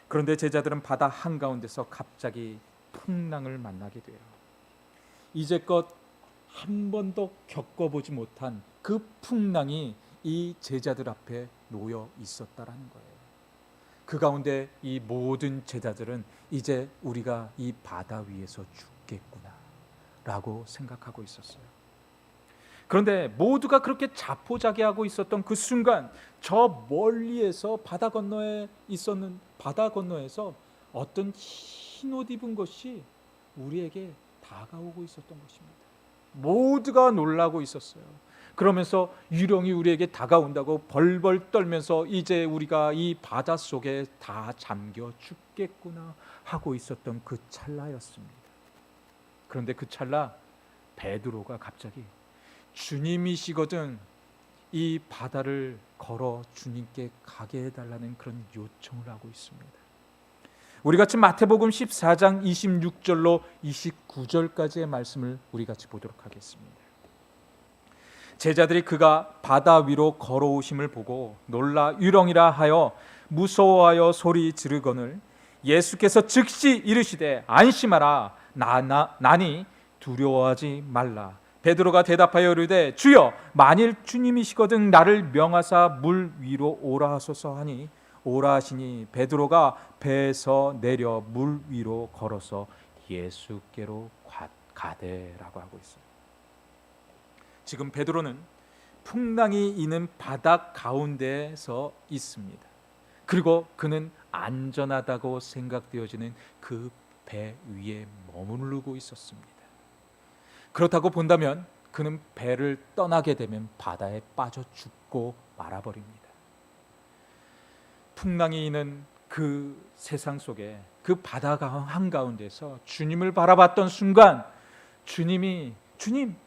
그런데 제자들은 바다 한가운데서 갑자기 풍랑을 만나게 돼요. 이제껏 한 번도 겪어보지 못한 그 풍랑이 이 제자들 앞에 놓여 있었다라는 거예요. 그 가운데 이 모든 제자들은 이제 우리가 이 바다 위에서 죽겠구나 라고 생각하고 있었어요. 그런데 모두가 그렇게 자포자기하고 있었던 그 순간, 저 멀리에서 바다 건너에서 어떤 흰 옷 입은 것이 우리에게 다가오고 있었던 것입니다. 모두가 놀라고 있었어요. 그러면서 유령이 우리에게 다가온다고 벌벌 떨면서 이제 우리가 이 바다 속에 다 잠겨 죽겠구나 하고 있었던 그 찰나였습니다. 그런데 그 찰나 베드로가 갑자기 주님이시거든 이 바다를 걸어 주님께 가게 해달라는 그런 요청을 하고 있습니다. 우리 같이 마태복음 14장 26절로 29절까지의 말씀을 우리 같이 보도록 하겠습니다. 제자들이 그가 바다 위로 걸어오심을 보고 놀라 유령이라 하여 무서워하여 소리 지르거늘 예수께서 즉시 이르시되 안심하라 나니 두려워하지 말라. 베드로가 대답하여 이르되 주여 만일 주님이시거든 나를 명하사 물 위로 오라 하소서 하니 오라 하시니 베드로가 배에서 내려 물 위로 걸어서 예수께로 가되라고 하고 있어요. 지금 베드로는 풍랑이 있는 바다 가운데에서 있습니다. 그리고 그는 안전하다고 생각되어지는 그 배 위에 머무르고 있었습니다. 그렇다고 본다면 그는 배를 떠나게 되면 바다에 빠져 죽고 말아버립니다. 풍랑이 있는 그 세상 속에 그 바다 한가운데서 주님을 바라봤던 순간 주님,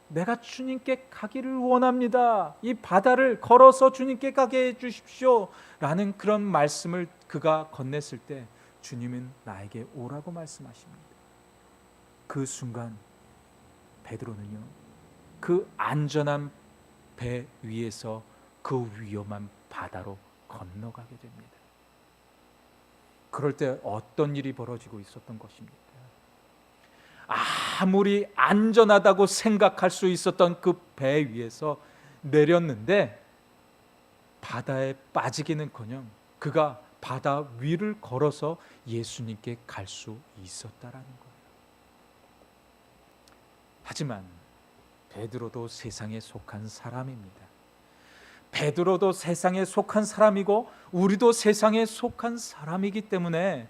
내가 주님께 가기를 원합니다. 이 바다를 걸어서 주님께 가게 해주십시오 라는 그런 말씀을 그가 건넸을 때 주님은 나에게 오라고 말씀하십니다. 그 순간 베드로는요, 그 안전한 배 위에서 그 위험한 바다로 건너가게 됩니다. 그럴 때 어떤 일이 벌어지고 있었던 것입니까? 아무리 안전하다고 생각할 수 있었던 그 배 위에서 내렸는데 바다에 빠지기는커녕 그가 바다 위를 걸어서 예수님께 갈 수 있었다라는 거예요. 하지만 베드로도 세상에 속한 사람입니다. 베드로도 세상에 속한 사람이고 우리도 세상에 속한 사람이기 때문에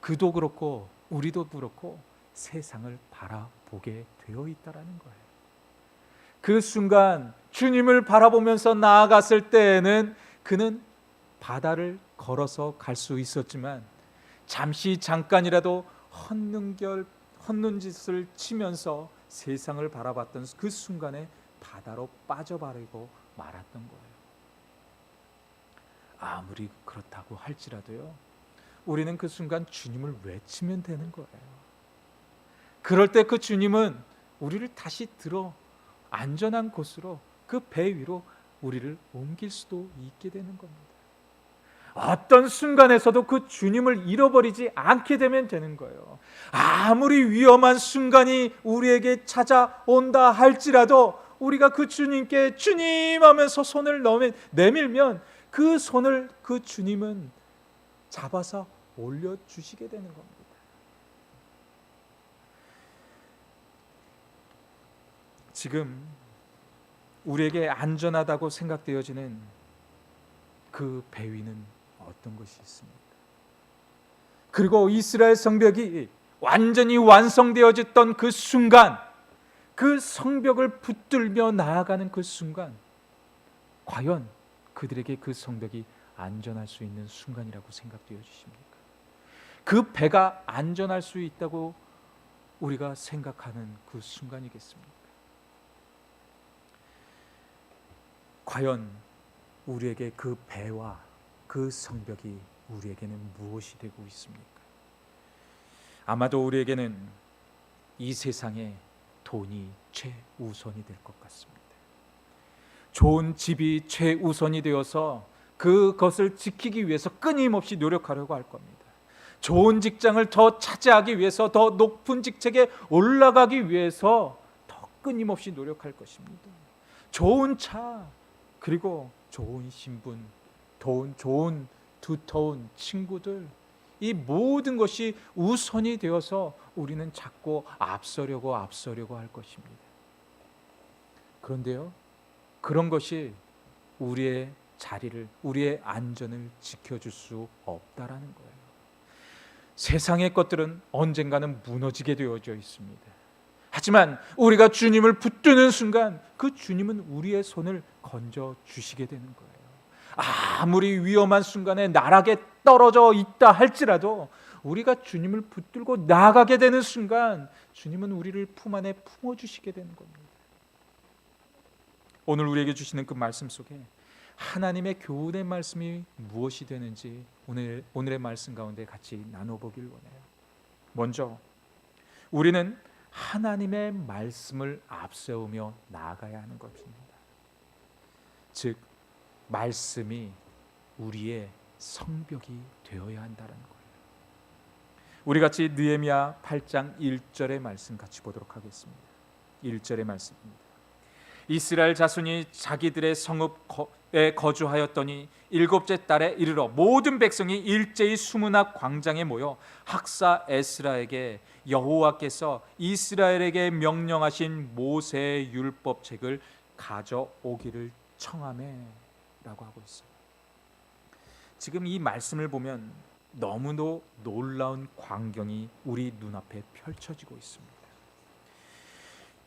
그도 그렇고 우리도 그렇고 세상을 바라보게 되어 있다라는 거예요. 그 순간 주님을 바라보면서 나아갔을 때에는 그는 바다를 걸어서 갈 수 있었지만 잠깐이라도 헛는 짓을 치면서 세상을 바라봤던 그 순간에 바다로 빠져버리고 말았던 거예요. 아무리 그렇다고 할지라도요, 우리는 그 순간 주님을 외치면 되는 거예요. 그럴 때 그 주님은 우리를 다시 들어 안전한 곳으로 그 배 위로 우리를 옮길 수도 있게 되는 겁니다. 어떤 순간에서도 그 주님을 잃어버리지 않게 되면 되는 거예요. 아무리 위험한 순간이 우리에게 찾아온다 할지라도 우리가 그 주님께 주님 하면서 손을 내밀면 그 손을 그 주님은 잡아서 올려주시게 되는 겁니다. 지금 우리에게 안전하다고 생각되어지는 그 배 위는 어떤 것이 있습니까? 그리고 이스라엘 성벽이 완전히 완성되어졌던 그 순간, 그 성벽을 붙들며 나아가는 그 순간, 과연 그들에게 그 성벽이 안전할 수 있는 순간이라고 생각되어지십니까? 그 배가 안전할 수 있다고 우리가 생각하는 그 순간이겠습니까? 과연 우리에게 그 배와 그 성벽이 우리에게는 무엇이 되고 있습니까? 아마도 우리에게는 이 세상에 돈이 최우선이 될 것 같습니다. 좋은 집이 최우선이 되어서 그것을 지키기 위해서 끊임없이 노력하려고 할 겁니다. 좋은 직장을 더 차지하기 위해서, 더 높은 직책에 올라가기 위해서 더 끊임없이 노력할 것입니다. 좋은 차, 그리고 좋은 신분, 좋은 두터운 친구들, 이 모든 것이 우선이 되어서 우리는 자꾸 앞서려고 할 것입니다. 그런데요, 그런 것이 우리의 자리를, 우리의 안전을 지켜줄 수 없다라는 거예요. 세상의 것들은 언젠가는 무너지게 되어져 있습니다. 하지만 우리가 주님을 붙드는 순간 그 주님은 우리의 손을 건져 주시게 되는 거예요. 아무리 위험한 순간에 나락에 떨어져 있다 할지라도 우리가 주님을 붙들고 나아가게 되는 순간 주님은 우리를 품 안에 품어주시게 되는 겁니다. 오늘 우리에게 주시는 그 말씀 속에 하나님의 교훈의 말씀이 무엇이 되는지 오늘의 말씀 가운데 같이 나눠보길 원해요. 먼저 우리는 하나님의 말씀을 앞세우며 나아가야 하는 것입니다. 즉 말씀이 우리의 성벽이 되어야 한다는 거예요. 우리 같이 느헤미야 8장 1절의 말씀 같이 보도록 하겠습니다. 1절의 말씀입니다. 이스라엘 자손이 자기들의 성읍에 거주하였더니 일곱째 달에 이르러 모든 백성이 일제히 수문학 광장에 모여 학사 에스라에게 여호와께서 이스라엘에게 명령하신 모세의 율법책을 가져오기를 청하매 라고 하고 있어요. 지금 이 말씀을 보면 너무도 놀라운 광경이 우리 눈앞에 펼쳐지고 있습니다.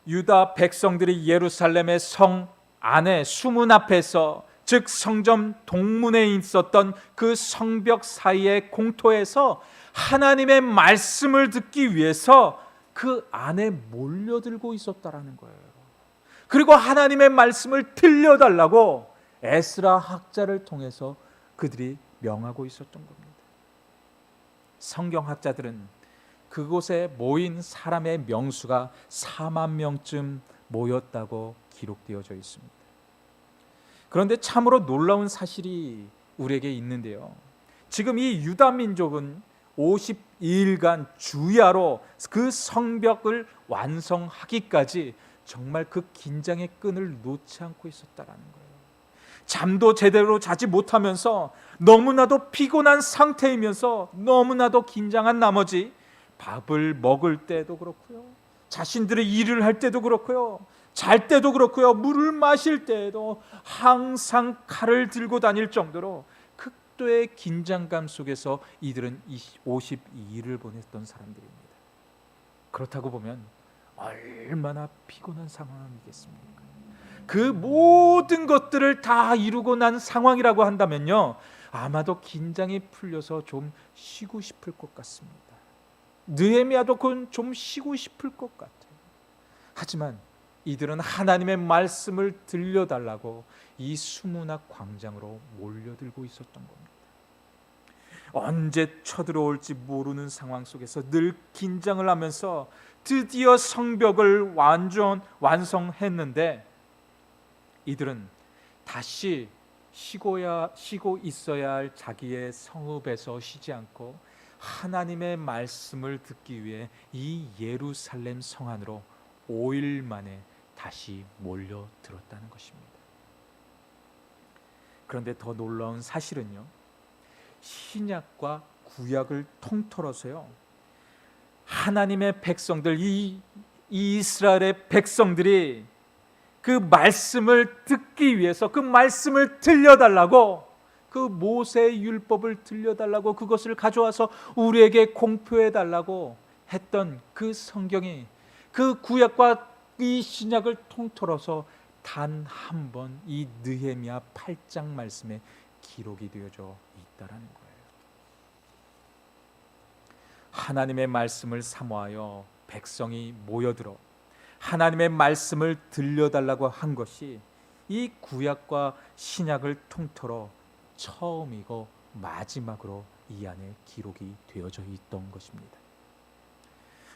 유다 백성들이 예루살렘의 성 안에 수문 앞에서 즉 성전 동문에 있었던 그 성벽 사이의 공터에서 하나님의 말씀을 듣기 위해서 그 안에 몰려들고 있었다라는 거예요. 그리고 하나님의 말씀을 들려달라고 에스라 학자를 통해서 그들이 명하고 있었던 겁니다. 성경학자들은 그곳에 모인 사람의 명수가 4만 명쯤 모였다고 기록되어져 있습니다. 그런데 참으로 놀라운 사실이 우리에게 있는데요. 지금 이 유다 민족은 52일간 주야로 그 성벽을 완성하기까지 정말 그 긴장의 끈을 놓지 않고 있었다라는 거예요. 잠도 제대로 자지 못하면서 너무나도 피곤한 상태이면서 너무나도 긴장한 나머지 밥을 먹을 때도 그렇고요, 자신들의 일을 할 때도 그렇고요, 잘 때도 그렇고요, 물을 마실 때에도 항상 칼을 들고 다닐 정도로 극도의 긴장감 속에서 이들은 52일을 보냈던 사람들입니다. 그렇다고 보면 얼마나 피곤한 상황이겠습니까? 그 모든 것들을 다 이루고 난 상황이라고 한다면요, 아마도 긴장이 풀려서 좀 쉬고 싶을 것 같습니다. 느헤미야도 그건 좀 쉬고 싶을 것 같아요. 하지만 이들은 하나님의 말씀을 들려달라고 이 수문학 광장으로 몰려들고 있었던 겁니다. 언제 쳐들어올지 모르는 상황 속에서 늘 긴장을 하면서 드디어 성벽을 완성했는데 이들은 다시 쉬고 있어야 할 자기의 성읍에서 쉬지 않고 하나님의 말씀을 듣기 위해 이 예루살렘 성 안으로 5일 만에 다시 몰려들었다는 것입니다. 그런데 더 놀라운 사실은요, 신약과 구약을 통틀어서요, 하나님의 백성들, 이 이스라엘의 백성들이 그 말씀을 듣기 위해서, 그 말씀을 들려달라고, 그 모세의 율법을 들려달라고, 그것을 가져와서 우리에게 공표해달라고 했던 그 성경이 그 구약과 이 신약을 통틀어서 단 한 번 이 느헤미야 8장 말씀에 기록이 되어져 있다라는 거예요. 하나님의 말씀을 사모하여 백성이 모여들어 하나님의 말씀을 들려달라고 한 것이 이 구약과 신약을 통틀어 처음이고 마지막으로 이 안에 기록이 되어져 있던 것입니다.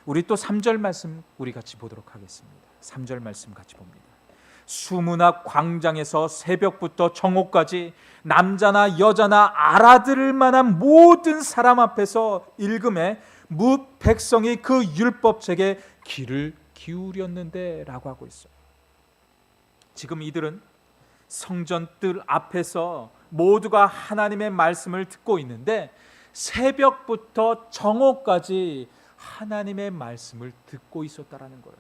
우리 또 3절 말씀 우리 같이 보도록 하겠습니다. 3절 말씀 같이 봅니다. 수문학 광장에서 새벽부터 정오까지 남자나 여자나 알아들을 만한 모든 사람 앞에서 읽음에 뭇 백성이 그 율법책에 귀를 기울였는데 라고 하고 있어요. 지금 이들은 성전 뜰 앞에서 모두가 하나님의 말씀을 듣고 있는데 새벽부터 정오까지 하나님의 말씀을 듣고 있었다라는 거예요.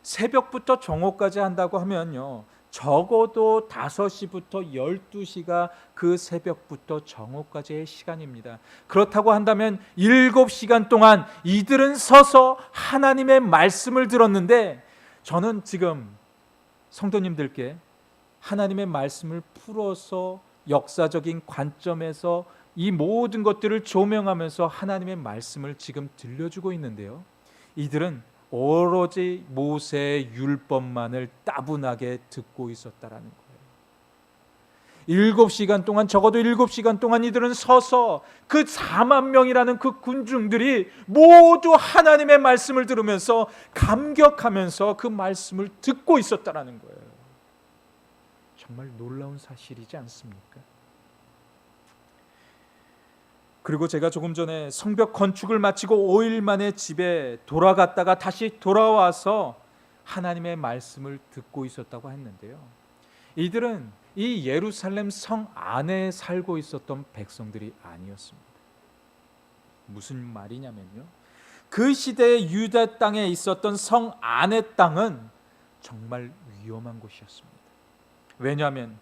새벽부터 정오까지 한다고 하면요, 적어도 5시부터 12시가 그 새벽부터 정오까지의 시간입니다. 그렇다고 한다면 7시간 동안 이들은 서서 하나님의 말씀을 들었는데, 저는 지금 성도님들께 하나님의 말씀을 풀어서 역사적인 관점에서 이 모든 것들을 조명하면서 하나님의 말씀을 지금 들려주고 있는데요, 이들은 오로지 모세의 율법만을 따분하게 듣고 있었다라는 거예요. 7시간 동안, 적어도 7시간 동안 이들은 서서 그 4만 명이라는 그 군중들이 모두 하나님의 말씀을 들으면서 감격하면서 그 말씀을 듣고 있었다라는 거예요. 정말 놀라운 사실이지 않습니까? 그리고 제가 조금 전에 성벽 건축을 마치고 5일 만에 집에 돌아갔다가 다시 돌아와서 하나님의 말씀을 듣고 있었다고 했는데요, 이들은 이 예루살렘 성 안에 살고 있었던 백성들이 아니었습니다. 무슨 말이냐면요, 그 시대의 유다 땅에 있었던 성 안의 땅은 정말 위험한 곳이었습니다. 왜냐하면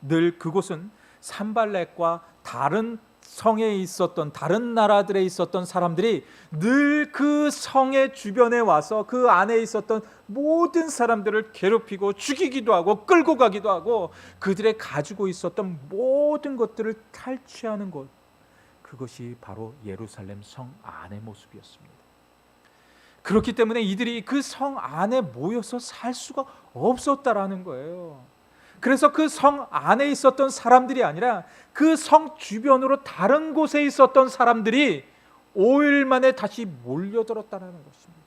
늘 그곳은 산발렉과 다른 성에 있었던 다른 나라들에 있었던 사람들이 늘 그 성의 주변에 와서 그 안에 있었던 모든 사람들을 괴롭히고 죽이기도 하고 끌고 가기도 하고 그들의 가지고 있었던 모든 것들을 탈취하는 곳, 그것이 바로 예루살렘 성 안의 모습이었습니다. 그렇기 때문에 이들이 그 성 안에 모여서 살 수가 없었다라는 거예요. 그래서 그 성 안에 있었던 사람들이 아니라 그 성 주변으로 다른 곳에 있었던 사람들이 5일 만에 다시 몰려들었다는 것입니다.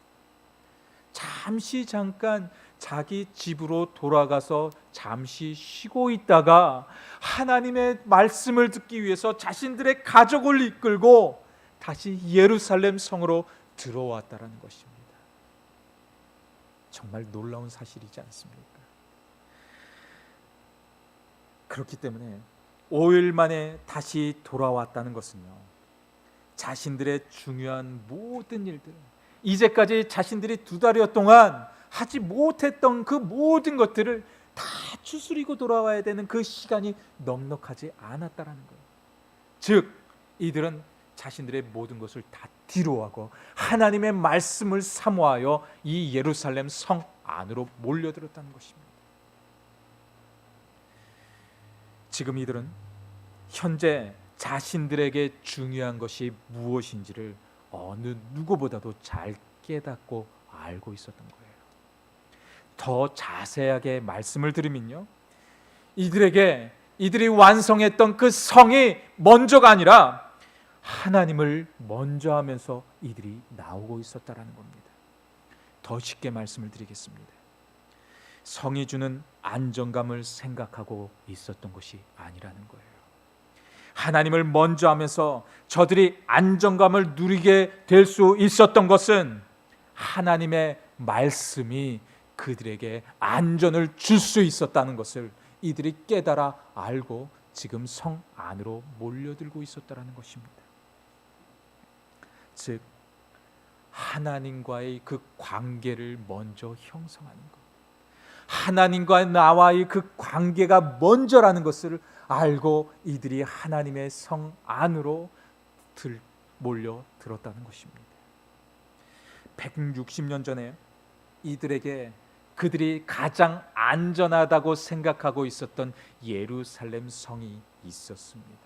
잠깐 자기 집으로 돌아가서 잠시 쉬고 있다가 하나님의 말씀을 듣기 위해서 자신들의 가족을 이끌고 다시 예루살렘 성으로 들어왔다는 것입니다. 정말 놀라운 사실이지 않습니까? 그렇기 때문에 5일 만에 다시 돌아왔다는 것은요, 자신들의 중요한 모든 일들, 이제까지 자신들이 2달여 동안 하지 못했던 그 모든 것들을 다 추스리고 돌아와야 되는 그 시간이 넉넉하지 않았다라는 거예요. 즉 이들은 자신들의 모든 것을 다 뒤로하고 하나님의 말씀을 사모하여 이 예루살렘 성 안으로 몰려들었다는 것입니다. 지금 이들은 현재 자신들에게 중요한 것이 무엇인지를 어느 누구보다도 잘 깨닫고 알고 있었던 거예요. 더 자세하게 말씀을 들으면요, 이들이 완성했던 그 성이 먼저가 아니라 하나님을 먼저 하면서 이들이 나오고 있었다라는 겁니다. 더 쉽게 말씀을 드리겠습니다. 성이 주는 안정감을 생각하고 있었던 것이 아니라는 거예요. 하나님을 먼저 하면서 저들이 안정감을 누리게 될 수 있었던 것은 하나님의 말씀이 그들에게 안전을 줄 수 있었다는 것을 이들이 깨달아 알고 지금 성 안으로 몰려들고 있었다는 것입니다. 즉 하나님과의 그 관계를 먼저 형성하는 것, 하나님과 나와의 그 관계가 먼저라는 것을 알고 이들이 하나님의 성 안으로 몰려 들었다는 것입니다. 160년 전에 이들에게 그들이 가장 안전하다고 생각하고 있었던 예루살렘 성이 있었습니다.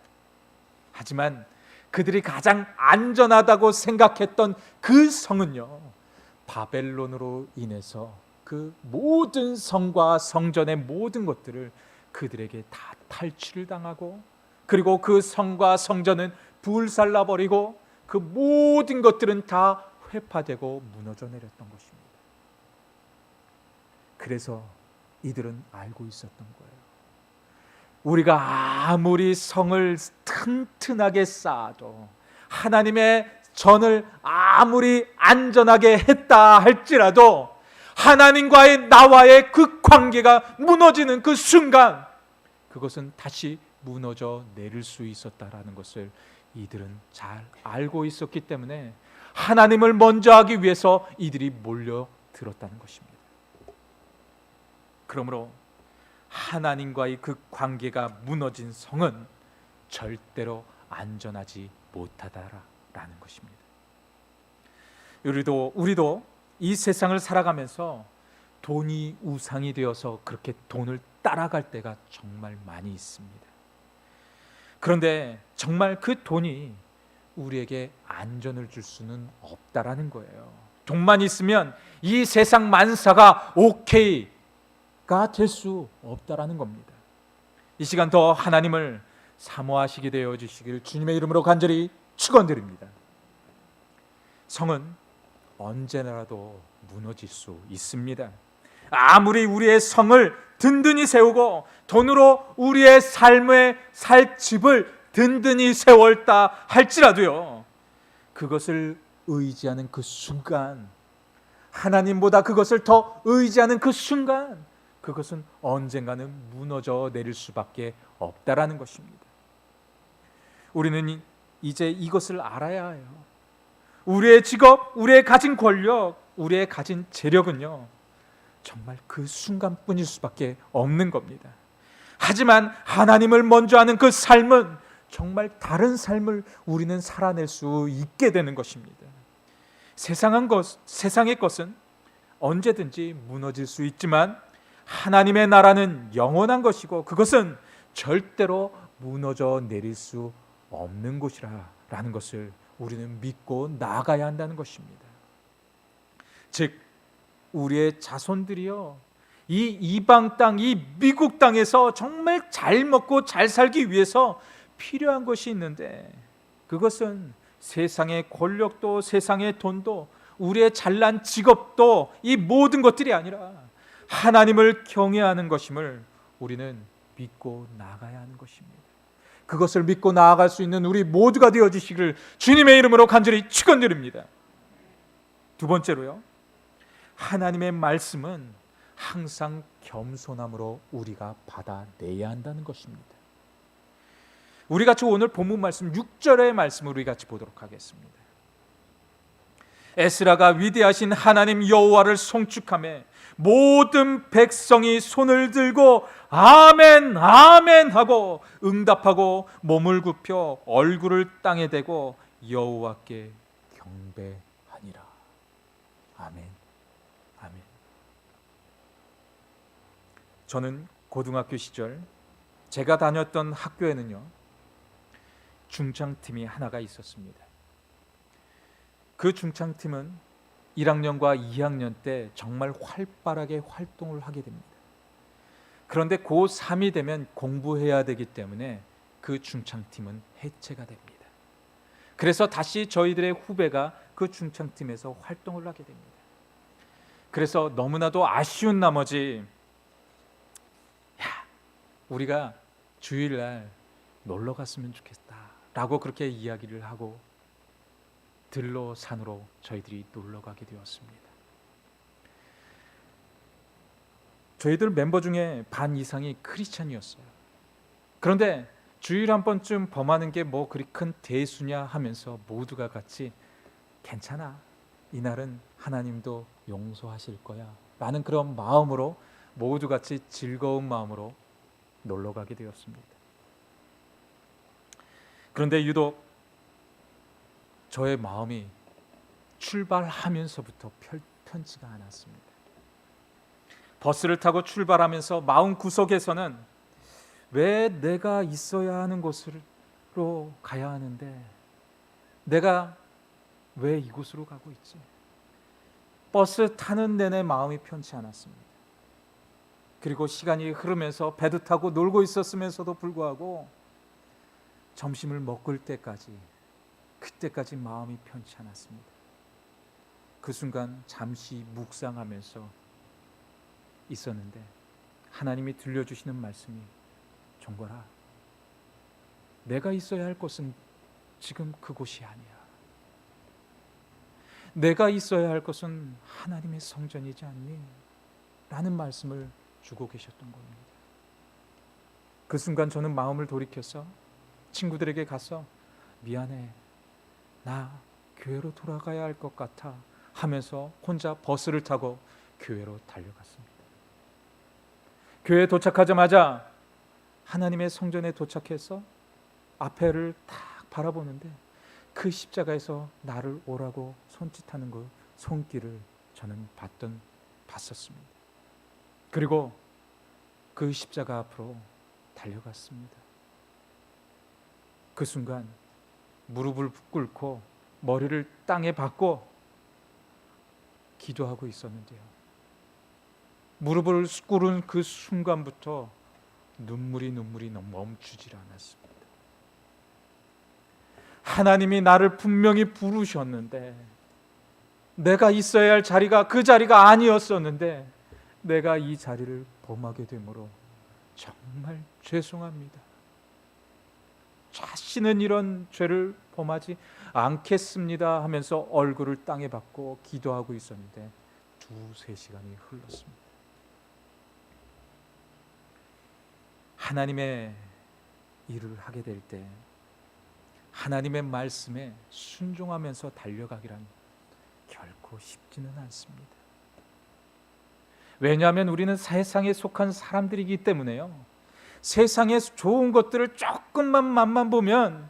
하지만 그들이 가장 안전하다고 생각했던 그 성은요, 바벨론으로 인해서 그 모든 성과 성전의 모든 것들을 그들에게 다 탈취를 당하고, 그리고 그 성과 성전은 불살라버리고 그 모든 것들은 다 회파되고 무너져 내렸던 것입니다. 그래서 이들은 알고 있었던 거예요. 우리가 아무리 성을 튼튼하게 쌓아도, 하나님의 전을 아무리 안전하게 했다 할지라도 하나님과의 나와의 그 관계가 무너지는 그 순간, 그것은 다시 무너져 내릴 수 있었다라는 것을 이들은 잘 알고 있었기 때문에 하나님을 먼저 하기 위해서 이들이 몰려들었다는 것입니다. 그러므로 하나님과의 그 관계가 무너진 성은 절대로 안전하지 못하다라는 것입니다. 우리도 이 세상을 살아가면서 돈이 우상이 되어서 그렇게 돈을 따라갈 때가 정말 많이 있습니다. 그런데 정말 그 돈이 우리에게 안전을 줄 수는 없다라는 거예요. 돈만 있으면 이 세상 만사가 오케이가 될 수 없다라는 겁니다. 이 시간 더 하나님을 사모하시게 되어 주시길 주님의 이름으로 간절히 축원드립니다. 성은 언제라도 무너질 수 있습니다. 아무리 우리의 성을 든든히 세우고 돈으로 우리의 삶에 살 집을 든든히 세웠다 할지라도요, 그것을 의지하는 그 순간, 하나님보다 그것을 더 의지하는 그 순간, 그것은 언젠가는 무너져 내릴 수밖에 없다라는 것입니다. 우리는 이제 이것을 알아야 해요. 우리의 직업, 우리의 가진 권력, 우리의 가진 재력은요, 정말 그 순간뿐일 수밖에 없는 겁니다. 하지만 하나님을 먼저 하는 그 삶은 정말 다른 삶을 우리는 살아낼 수 있게 되는 것입니다. 세상의 것은 언제든지 무너질 수 있지만 하나님의 나라는 영원한 것이고 그것은 절대로 무너져 내릴 수 없는 곳이라는 것을 우리는 믿고 나아가야 한다는 것입니다. 즉 우리의 자손들이요, 이 이방 땅, 이 미국 땅에서 정말 잘 먹고 잘 살기 위해서 필요한 것이 있는데 그것은 세상의 권력도 세상의 돈도 우리의 잘난 직업도 이 모든 것들이 아니라 하나님을 경외하는 것임을 우리는 믿고 나아가야 하는 것입니다. 그것을 믿고 나아갈 수 있는 우리 모두가 되어주시기를 주님의 이름으로 간절히 축원드립니다. 두 번째로요, 하나님의 말씀은 항상 겸손함으로 우리가 받아내야 한다는 것입니다. 우리 같이 오늘 본문 말씀 6절의 말씀을 우리 같이 보도록 하겠습니다. 에스라가 위대하신 하나님 여호와를 송축하며 모든 백성이 손을 들고 아멘 아멘 하고 응답하고 몸을 굽혀 얼굴을 땅에 대고 여호와께 경배하니라. 아멘 아멘. 저는 고등학교 시절 제가 다녔던 학교에는요, 중창팀이 하나가 있었습니다. 그 중창팀은 1학년과 2학년 때 정말 활발하게 활동을 하게 됩니다. 그런데 고3이 되면 공부해야 되기 때문에 그 중창팀은 해체가 됩니다. 그래서 다시 저희들의 후배가 그 중창팀에서 활동을 하게 됩니다. 그래서 너무나도 아쉬운 나머지 우리가 주일날 놀러 갔으면 좋겠다 라고 그렇게 이야기를 하고 들로 산으로 저희들이 놀러 가게 되었습니다. 저희들 멤버 중에 반 이상이 크리스찬이었어요. 그런데 주일 한 번쯤 범하는 게 뭐 그리 큰 대수냐 하면서 모두가 같이 괜찮아, 이날은 하나님도 용서하실 거야 라는 그런 마음으로 모두 같이 즐거운 마음으로 놀러 가게 되었습니다. 그런데 유독 저의 마음이 출발하면서부터 편치가 않았습니다. 버스를 타고 출발하면서 마음 구석에서는 왜 내가 있어야 하는 곳으로 가야 하는데 내가 왜 이곳으로 가고 있지? 버스 타는 내내 마음이 편치 않았습니다. 그리고 시간이 흐르면서 배도 타고 놀고 있었으면서도 불구하고 점심을 먹을 때까지, 그때까지 마음이 편치 않았습니다. 그 순간 잠시 묵상하면서 있었는데 하나님이 들려주시는 말씀이, 종걸아, 내가 있어야 할 곳은 지금 그곳이 아니야. 내가 있어야 할 곳은 하나님의 성전이지 않니? 라는 말씀을 주고 계셨던 겁니다. 그 순간 저는 마음을 돌이켜서 친구들에게 가서 미안해, 나 교회로 돌아가야 할 것 같아 하면서 혼자 버스를 타고 교회로 달려갔습니다. 교회에 도착하자마자 하나님의 성전에 도착해서 앞에를 딱 바라보는데 그 십자가에서 나를 오라고 손짓하는 그 손길을 저는 봤었습니다. 그리고 그 십자가 앞으로 달려갔습니다. 그 순간 무릎을 꿇고 머리를 땅에 박고 기도하고 있었는데요, 무릎을 꿇은 그 순간부터 눈물이 멈추질 않았습니다. 하나님이 나를 분명히 부르셨는데 내가 있어야 할 자리가 그 자리가 아니었었는데 내가 이 자리를 범하게 되므로 정말 죄송합니다. 다시는 이런 죄를 범하지 않겠습니다 하면서 얼굴을 땅에 박고 기도하고 있었는데 2-3시간이 흘렀습니다. 하나님의 일을 하게 될 때 하나님의 말씀에 순종하면서 달려가기란 결코 쉽지는 않습니다. 왜냐하면 우리는 세상에 속한 사람들이기 때문에요. 세상의 좋은 것들을 조금만 맛만 보면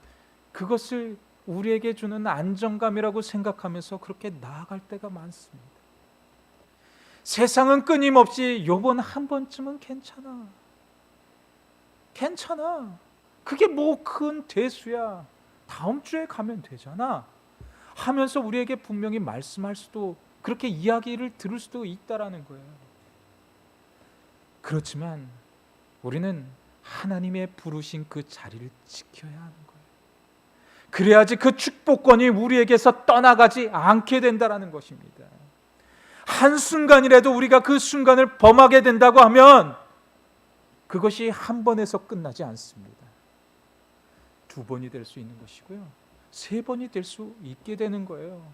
그것을 우리에게 주는 안정감이라고 생각하면서 그렇게 나아갈 때가 많습니다. 세상은 끊임없이 요번 한 번쯤은 괜찮아. 그게 뭐 큰 대수야. 다음 주에 가면 되잖아. 하면서 우리에게 분명히 말씀할 수도, 그렇게 이야기를 들을 수도 있다라는 거예요. 그렇지만 우리는 하나님의 부르신 그 자리를 지켜야 하는 거예요. 그래야지 그 축복권이 우리에게서 떠나가지 않게 된다라는 것입니다. 한순간이라도 우리가 그 순간을 범하게 된다고 하면 그것이 한 번에서 끝나지 않습니다. 2번이 될 수 있는 것이고요, 3번이 될 수 있게 되는 거예요.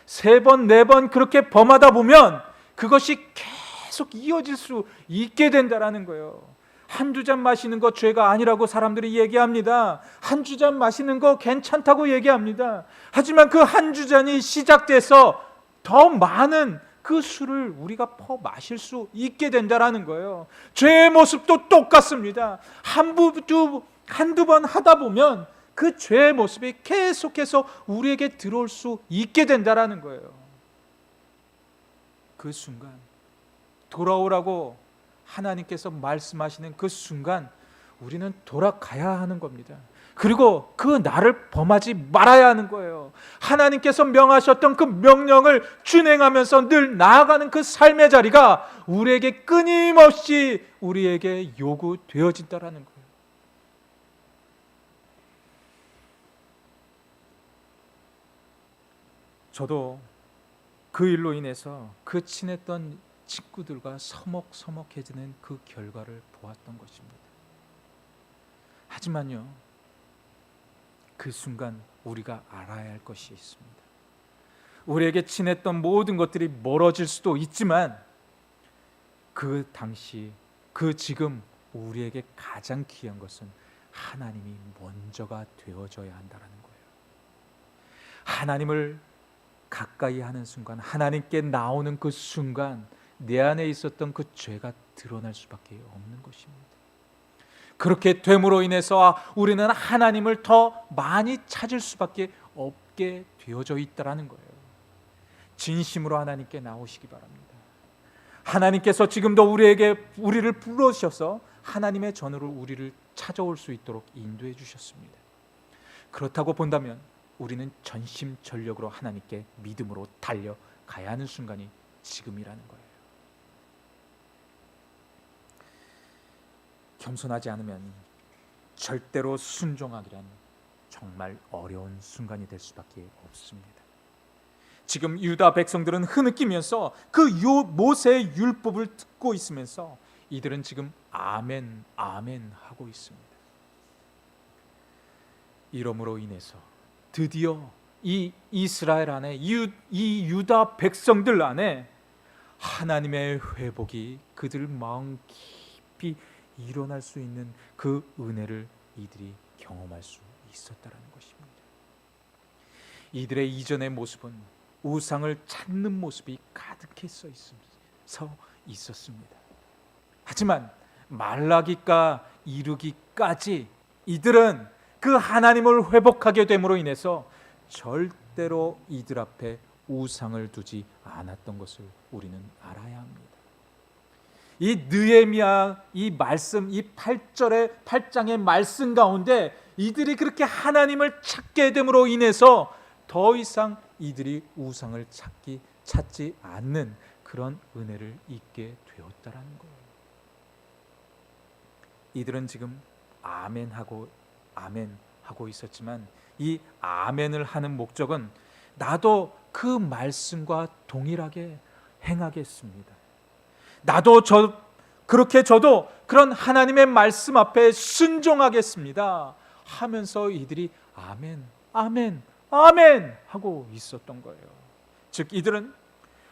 3번, 4번 그렇게 범하다 보면 그것이 계속 이어질 수 있게 된다라는 거예요. 한두 잔 마시는 거 죄가 아니라고 사람들이 얘기합니다. 한두 잔 마시는 거 괜찮다고 얘기합니다. 하지만 그 한두 잔이 시작돼서 더 많은 그 술을 우리가 퍼 마실 수 있게 된다라는 거예요. 죄의 모습도 똑같습니다. 한두 번 하다 보면 그 죄의 모습이 계속해서 우리에게 들어올 수 있게 된다라는 거예요. 그 순간 돌아오라고 하나님께서 말씀하시는 그 순간 우리는 돌아가야 하는 겁니다. 그리고 그 날을 범하지 말아야 하는 거예요. 하나님께서 명하셨던 그 명령을 준행하면서 늘 나아가는 그 삶의 자리가 우리에게 끊임없이 우리에게 요구되어진다라는 거예요. 저도 그 일로 인해서 그 친했던 친구들과 서먹서먹해지는 그 결과를 보았던 것입니다. 하지만요, 그 순간 우리가 알아야 할 것이 있습니다. 우리에게 친했던 모든 것들이 멀어질 수도 있지만 그 당시, 그 지금 우리에게 가장 귀한 것은 하나님이 먼저가 되어져야 한다는 거예요. 하나님을 가까이 하는 순간, 하나님께 나오는 그 순간 내 안에 있었던 그 죄가 드러날 수밖에 없는 것입니다. 그렇게 됨으로 인해서 우리는 하나님을 더 많이 찾을 수밖에 없게 되어져 있다라는 거예요. 진심으로 하나님께 나오시기 바랍니다. 하나님께서 지금도 우리를 부르셔서 하나님의 전으로 우리를 찾아올 수 있도록 인도해 주셨습니다. 그렇다고 본다면 우리는 전심전력으로 하나님께 믿음으로 달려가야 하는 순간이 지금이라는 거예요. 겸손하지 않으면 절대로 순종하기란 정말 어려운 순간이 될 수밖에 없습니다. 지금 유다 백성들은 흐느끼면서 그 모세의 율법을 듣고 있으면서 이들은 지금 아멘 아멘 하고 있습니다. 이러므로 인해서 드디어 이 이스라엘 안에, 이 유다 백성들 안에 하나님의 회복이 그들 마음 깊이 일어날 수 있는 그 은혜를 이들이 경험할 수 있었다라는 것입니다. 이들의 이전의 모습은 우상을 찾는 모습이 가득해서 있었습니다. 하지만 말라기가 이르기까지 이들은 그 하나님을 회복하게 됨으로 인해서 절대로 이들 앞에 우상을 두지 않았던 것을 우리는 알아야 합니다. 이 느헤미야 이 말씀, 이 8장의 말씀 가운데 이들이 그렇게 하나님을 찾게 됨으로 인해서 더 이상 이들이 우상을 찾지 않는 그런 은혜를 잊게 되었다라는 거예요. 이들은 지금 아멘하고 있었지만 이 아멘을 하는 목적은 나도 그 말씀과 동일하게 행하겠습니다. 저도 그런 하나님의 말씀 앞에 순종하겠습니다 하면서 이들이 아멘, 아멘, 아멘 하고 있었던 거예요. 즉 이들은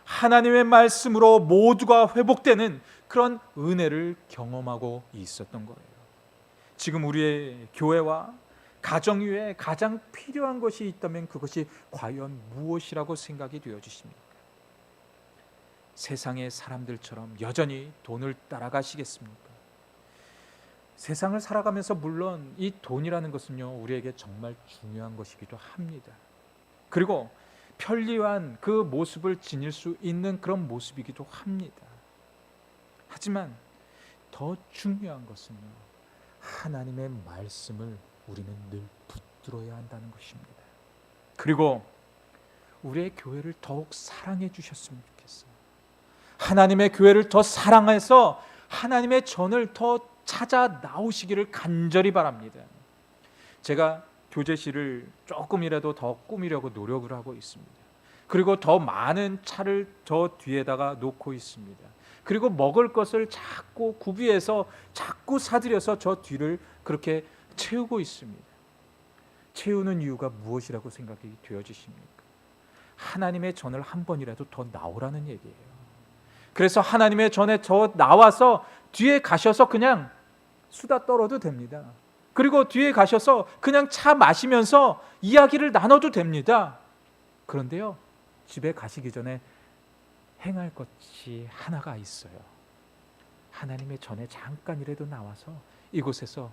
하나님의 말씀으로 모두가 회복되는 그런 은혜를 경험하고 있었던 거예요. 지금 우리의 교회와 가정 위에 가장 필요한 것이 있다면 그것이 과연 무엇이라고 생각이 되어지십니까? 세상의 사람들처럼 여전히 돈을 따라가시겠습니까? 세상을 살아가면서 물론 이 돈이라는 것은요, 우리에게 정말 중요한 것이기도 합니다. 그리고 편리한 그 모습을 지닐 수 있는 그런 모습이기도 합니다. 하지만 더 중요한 것은요, 하나님의 말씀을 우리는 늘 붙들어야 한다는 것입니다. 그리고 우리의 교회를 더욱 사랑해 주셨으면 좋겠어요. 하나님의 교회를 더 사랑해서 하나님의 전을 더 찾아 나오시기를 간절히 바랍니다. 제가 교제실을 조금이라도 더 꾸미려고 노력을 하고 있습니다. 그리고 더 많은 차를 저 뒤에다가 놓고 있습니다. 그리고 먹을 것을 자꾸 구비해서 자꾸 사들여서 저 뒤를 그렇게 채우고 있습니다. 채우는 이유가 무엇이라고 생각이 되어지십니까? 하나님의 전을 한 번이라도 더 나오라는 얘기예요. 그래서 하나님의 전에 저 나와서 뒤에 가셔서 그냥 수다 떨어도 됩니다. 그리고 뒤에 가셔서 그냥 차 마시면서 이야기를 나눠도 됩니다. 그런데요, 집에 가시기 전에 행할 것이 하나가 있어요. 하나님의 전에 잠깐이라도 나와서 이곳에서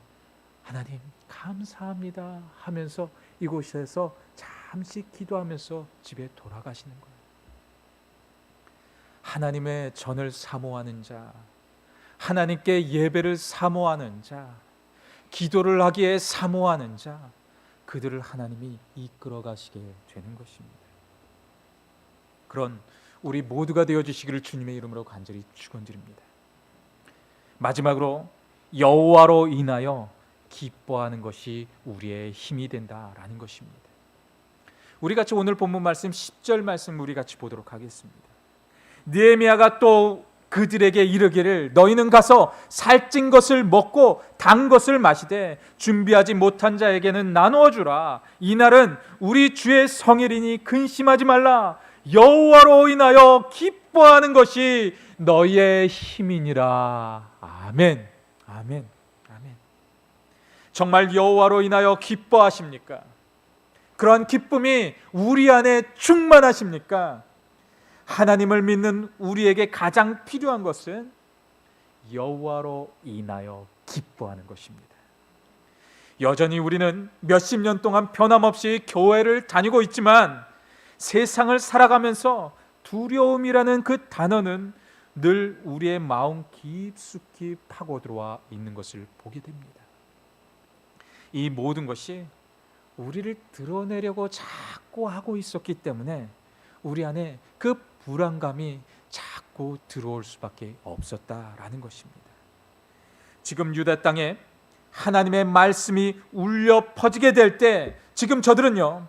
하나님 감사합니다 하면서 이곳에서 잠시 기도하면서 집에 돌아가시는 거예요. 하나님의 전을 사모하는 자, 하나님께 예배를 사모하는 자, 기도를 하기에 사모하는 자, 그들을 하나님이 이끌어 가시게 되는 것입니다. 그런 우리 모두가 되어 주시기를 주님의 이름으로 간절히 축원드립니다. 마지막으로 여호와로 인하여 기뻐하는 것이 우리의 힘이 된다라는 것입니다. 우리 같이 오늘 본문 말씀 10절 말씀 우리 같이 보도록 하겠습니다. 느헤미야가 또 그들에게 이르기를 너희는 가서 살찐 것을 먹고 단 것을 마시되 준비하지 못한 자에게는 나누어 주라. 이날은 우리 주의 성일이니 근심하지 말라. 여호와로 인하여 기뻐하는 것이 너희의 힘이니라. 아멘. 아멘. 아멘. 정말 여호와로 인하여 기뻐하십니까? 그러한 기쁨이 우리 안에 충만하십니까? 하나님을 믿는 우리에게 가장 필요한 것은 여호와로 인하여 기뻐하는 것입니다. 여전히 우리는 몇십 년 동안 변함없이 교회를 다니고 있지만 세상을 살아가면서 두려움이라는 그 단어는 늘 우리의 마음 깊숙이 파고들어와 있는 것을 보게 됩니다. 이 모든 것이 우리를 드러내려고 자꾸 하고 있었기 때문에 우리 안에 그 불안감이 자꾸 들어올 수밖에 없었다라는 것입니다. 지금 유다 땅에 하나님의 말씀이 울려 퍼지게 될 때 지금 저들은요,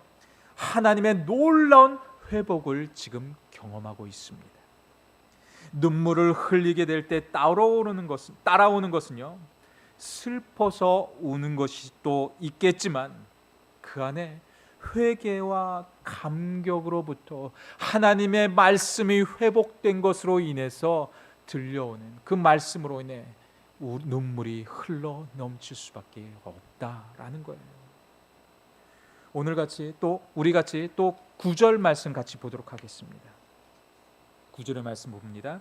하나님의 놀라운 회복을 지금 경험하고 있습니다. 눈물을 흘리게 될 때 따라오는 것은요, 슬퍼서 우는 것이 또 있겠지만 그 안에 회개와 감격으로부터 하나님의 말씀이 회복된 것으로 인해서 들려오는 그 말씀으로 인해 눈물이 흘러 넘칠 수밖에 없다라는 거예요. 오늘 같이 또 우리 같이 또 9절 말씀 같이 보도록 하겠습니다. 9절의 말씀 봅니다.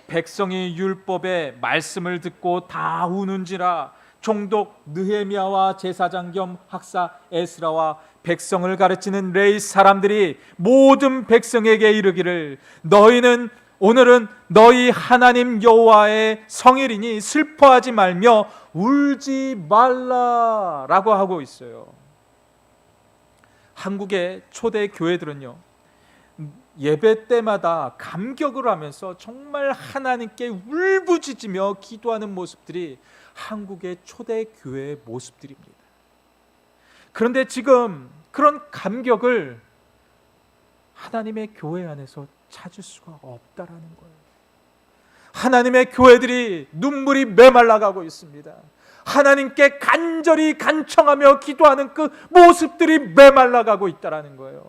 백성이 율법의 말씀을 듣고 다 우는지라 총독 느헤미야와 제사장 겸 학사 에스라와 백성을 가르치는 레위 사람들이 모든 백성에게 이르기를 너희는 오늘은 너희 하나님 여호와의 성일이니 슬퍼하지 말며 울지 말라라고 하고 있어요. 한국의 초대 교회들은요, 예배 때마다 감격을 하면서 정말 하나님께 울부짖으며 기도하는 모습들이 한국의 초대 교회의 모습들입니다. 그런데 지금 그런 감격을 하나님의 교회 안에서 찾을 수가 없다라는 거예요. 하나님의 교회들이 눈물이 메말라가고 있습니다. 하나님께 간절히 간청하며 기도하는 그 모습들이 메말라가고 있다라는 거예요.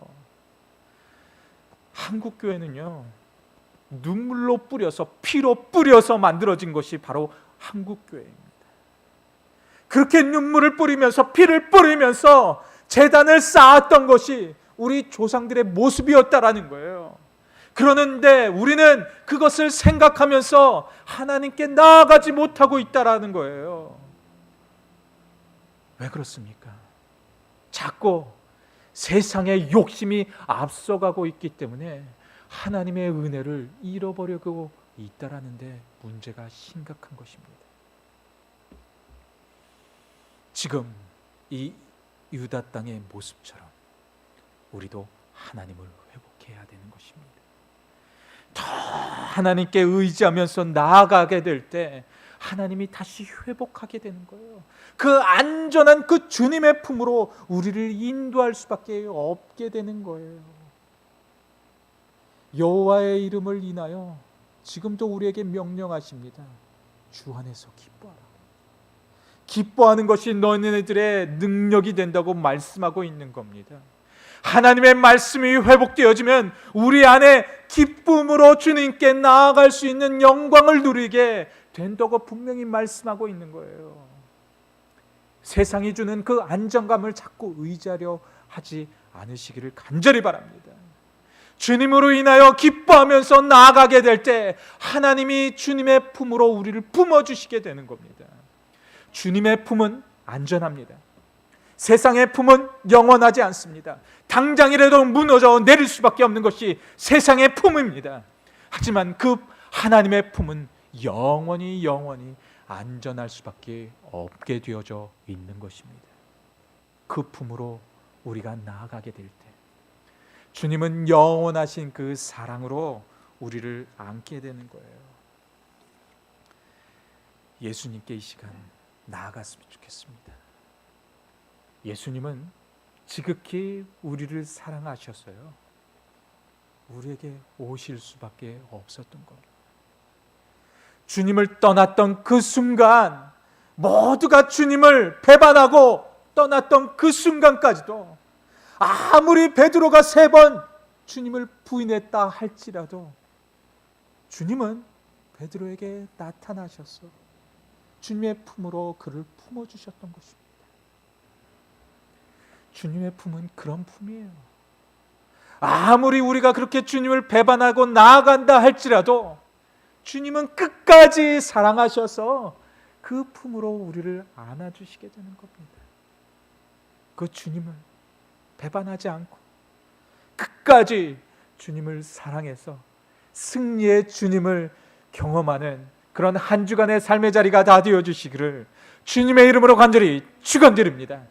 한국 교회는요, 눈물로 뿌려서 피로 뿌려서 만들어진 것이 바로 한국 교회입니다. 그렇게 눈물을 뿌리면서 피를 뿌리면서 제단을 쌓았던 것이 우리 조상들의 모습이었다라는 거예요. 그러는데 우리는 그것을 생각하면서 하나님께 나아가지 못하고 있다라는 거예요. 왜 그렇습니까? 자꾸 세상의 욕심이 앞서가고 있기 때문에 하나님의 은혜를 잃어버리고 있다라는데 문제가 심각한 것입니다. 지금 이 유다 땅의 모습처럼 우리도 하나님을 회복해야 되는 것입니다. 더 하나님께 의지하면서 나아가게 될 때 하나님이 다시 회복하게 되는 거예요. 그 안전한 그 주님의 품으로 우리를 인도할 수밖에 없게 되는 거예요. 여호와의 이름을 인하여 지금도 우리에게 명령하십니다. 주 안에서 기뻐하라. 기뻐하는 것이 너희들의 능력이 된다고 말씀하고 있는 겁니다. 하나님의 말씀이 회복되어지면 우리 안에 기쁨으로 주님께 나아갈 수 있는 영광을 누리게 된다고 분명히 말씀하고 있는 거예요. 세상이 주는 그 안정감을 자꾸 의지하려 하지 않으시기를 간절히 바랍니다. 주님으로 인하여 기뻐하면서 나아가게 될 때 하나님이 주님의 품으로 우리를 품어주시게 되는 겁니다. 주님의 품은 안전합니다. 세상의 품은 영원하지 않습니다. 당장이라도 무너져 내릴 수밖에 없는 것이 세상의 품입니다. 하지만 그 하나님의 품은 영원히 안전할 수밖에 없게 되어져 있는 것입니다. 그 품으로 우리가 나아가게 될 때 주님은 영원하신 그 사랑으로 우리를 안게 되는 거예요. 예수님께 이 시간 나아갔으면 좋겠습니다. 예수님은 지극히 우리를 사랑하셔서요, 우리에게 오실 수밖에 없었던 겁니다. 주님을 떠났던 그 순간, 모두가 주님을 배반하고 떠났던 그 순간까지도 아무리 베드로가 3번 주님을 부인했다 할지라도 주님은 베드로에게 나타나셔서 주님의 품으로 그를 품어주셨던 것입니다. 주님의 품은 그런 품이에요. 아무리 우리가 그렇게 주님을 배반하고 나아간다 할지라도 주님은 끝까지 사랑하셔서 그 품으로 우리를 안아주시게 되는 겁니다. 그 주님을 배반하지 않고 끝까지 주님을 사랑해서 승리의 주님을 경험하는 그런 한 주간의 삶의 자리가 다 되어주시기를 주님의 이름으로 간절히 축원드립니다.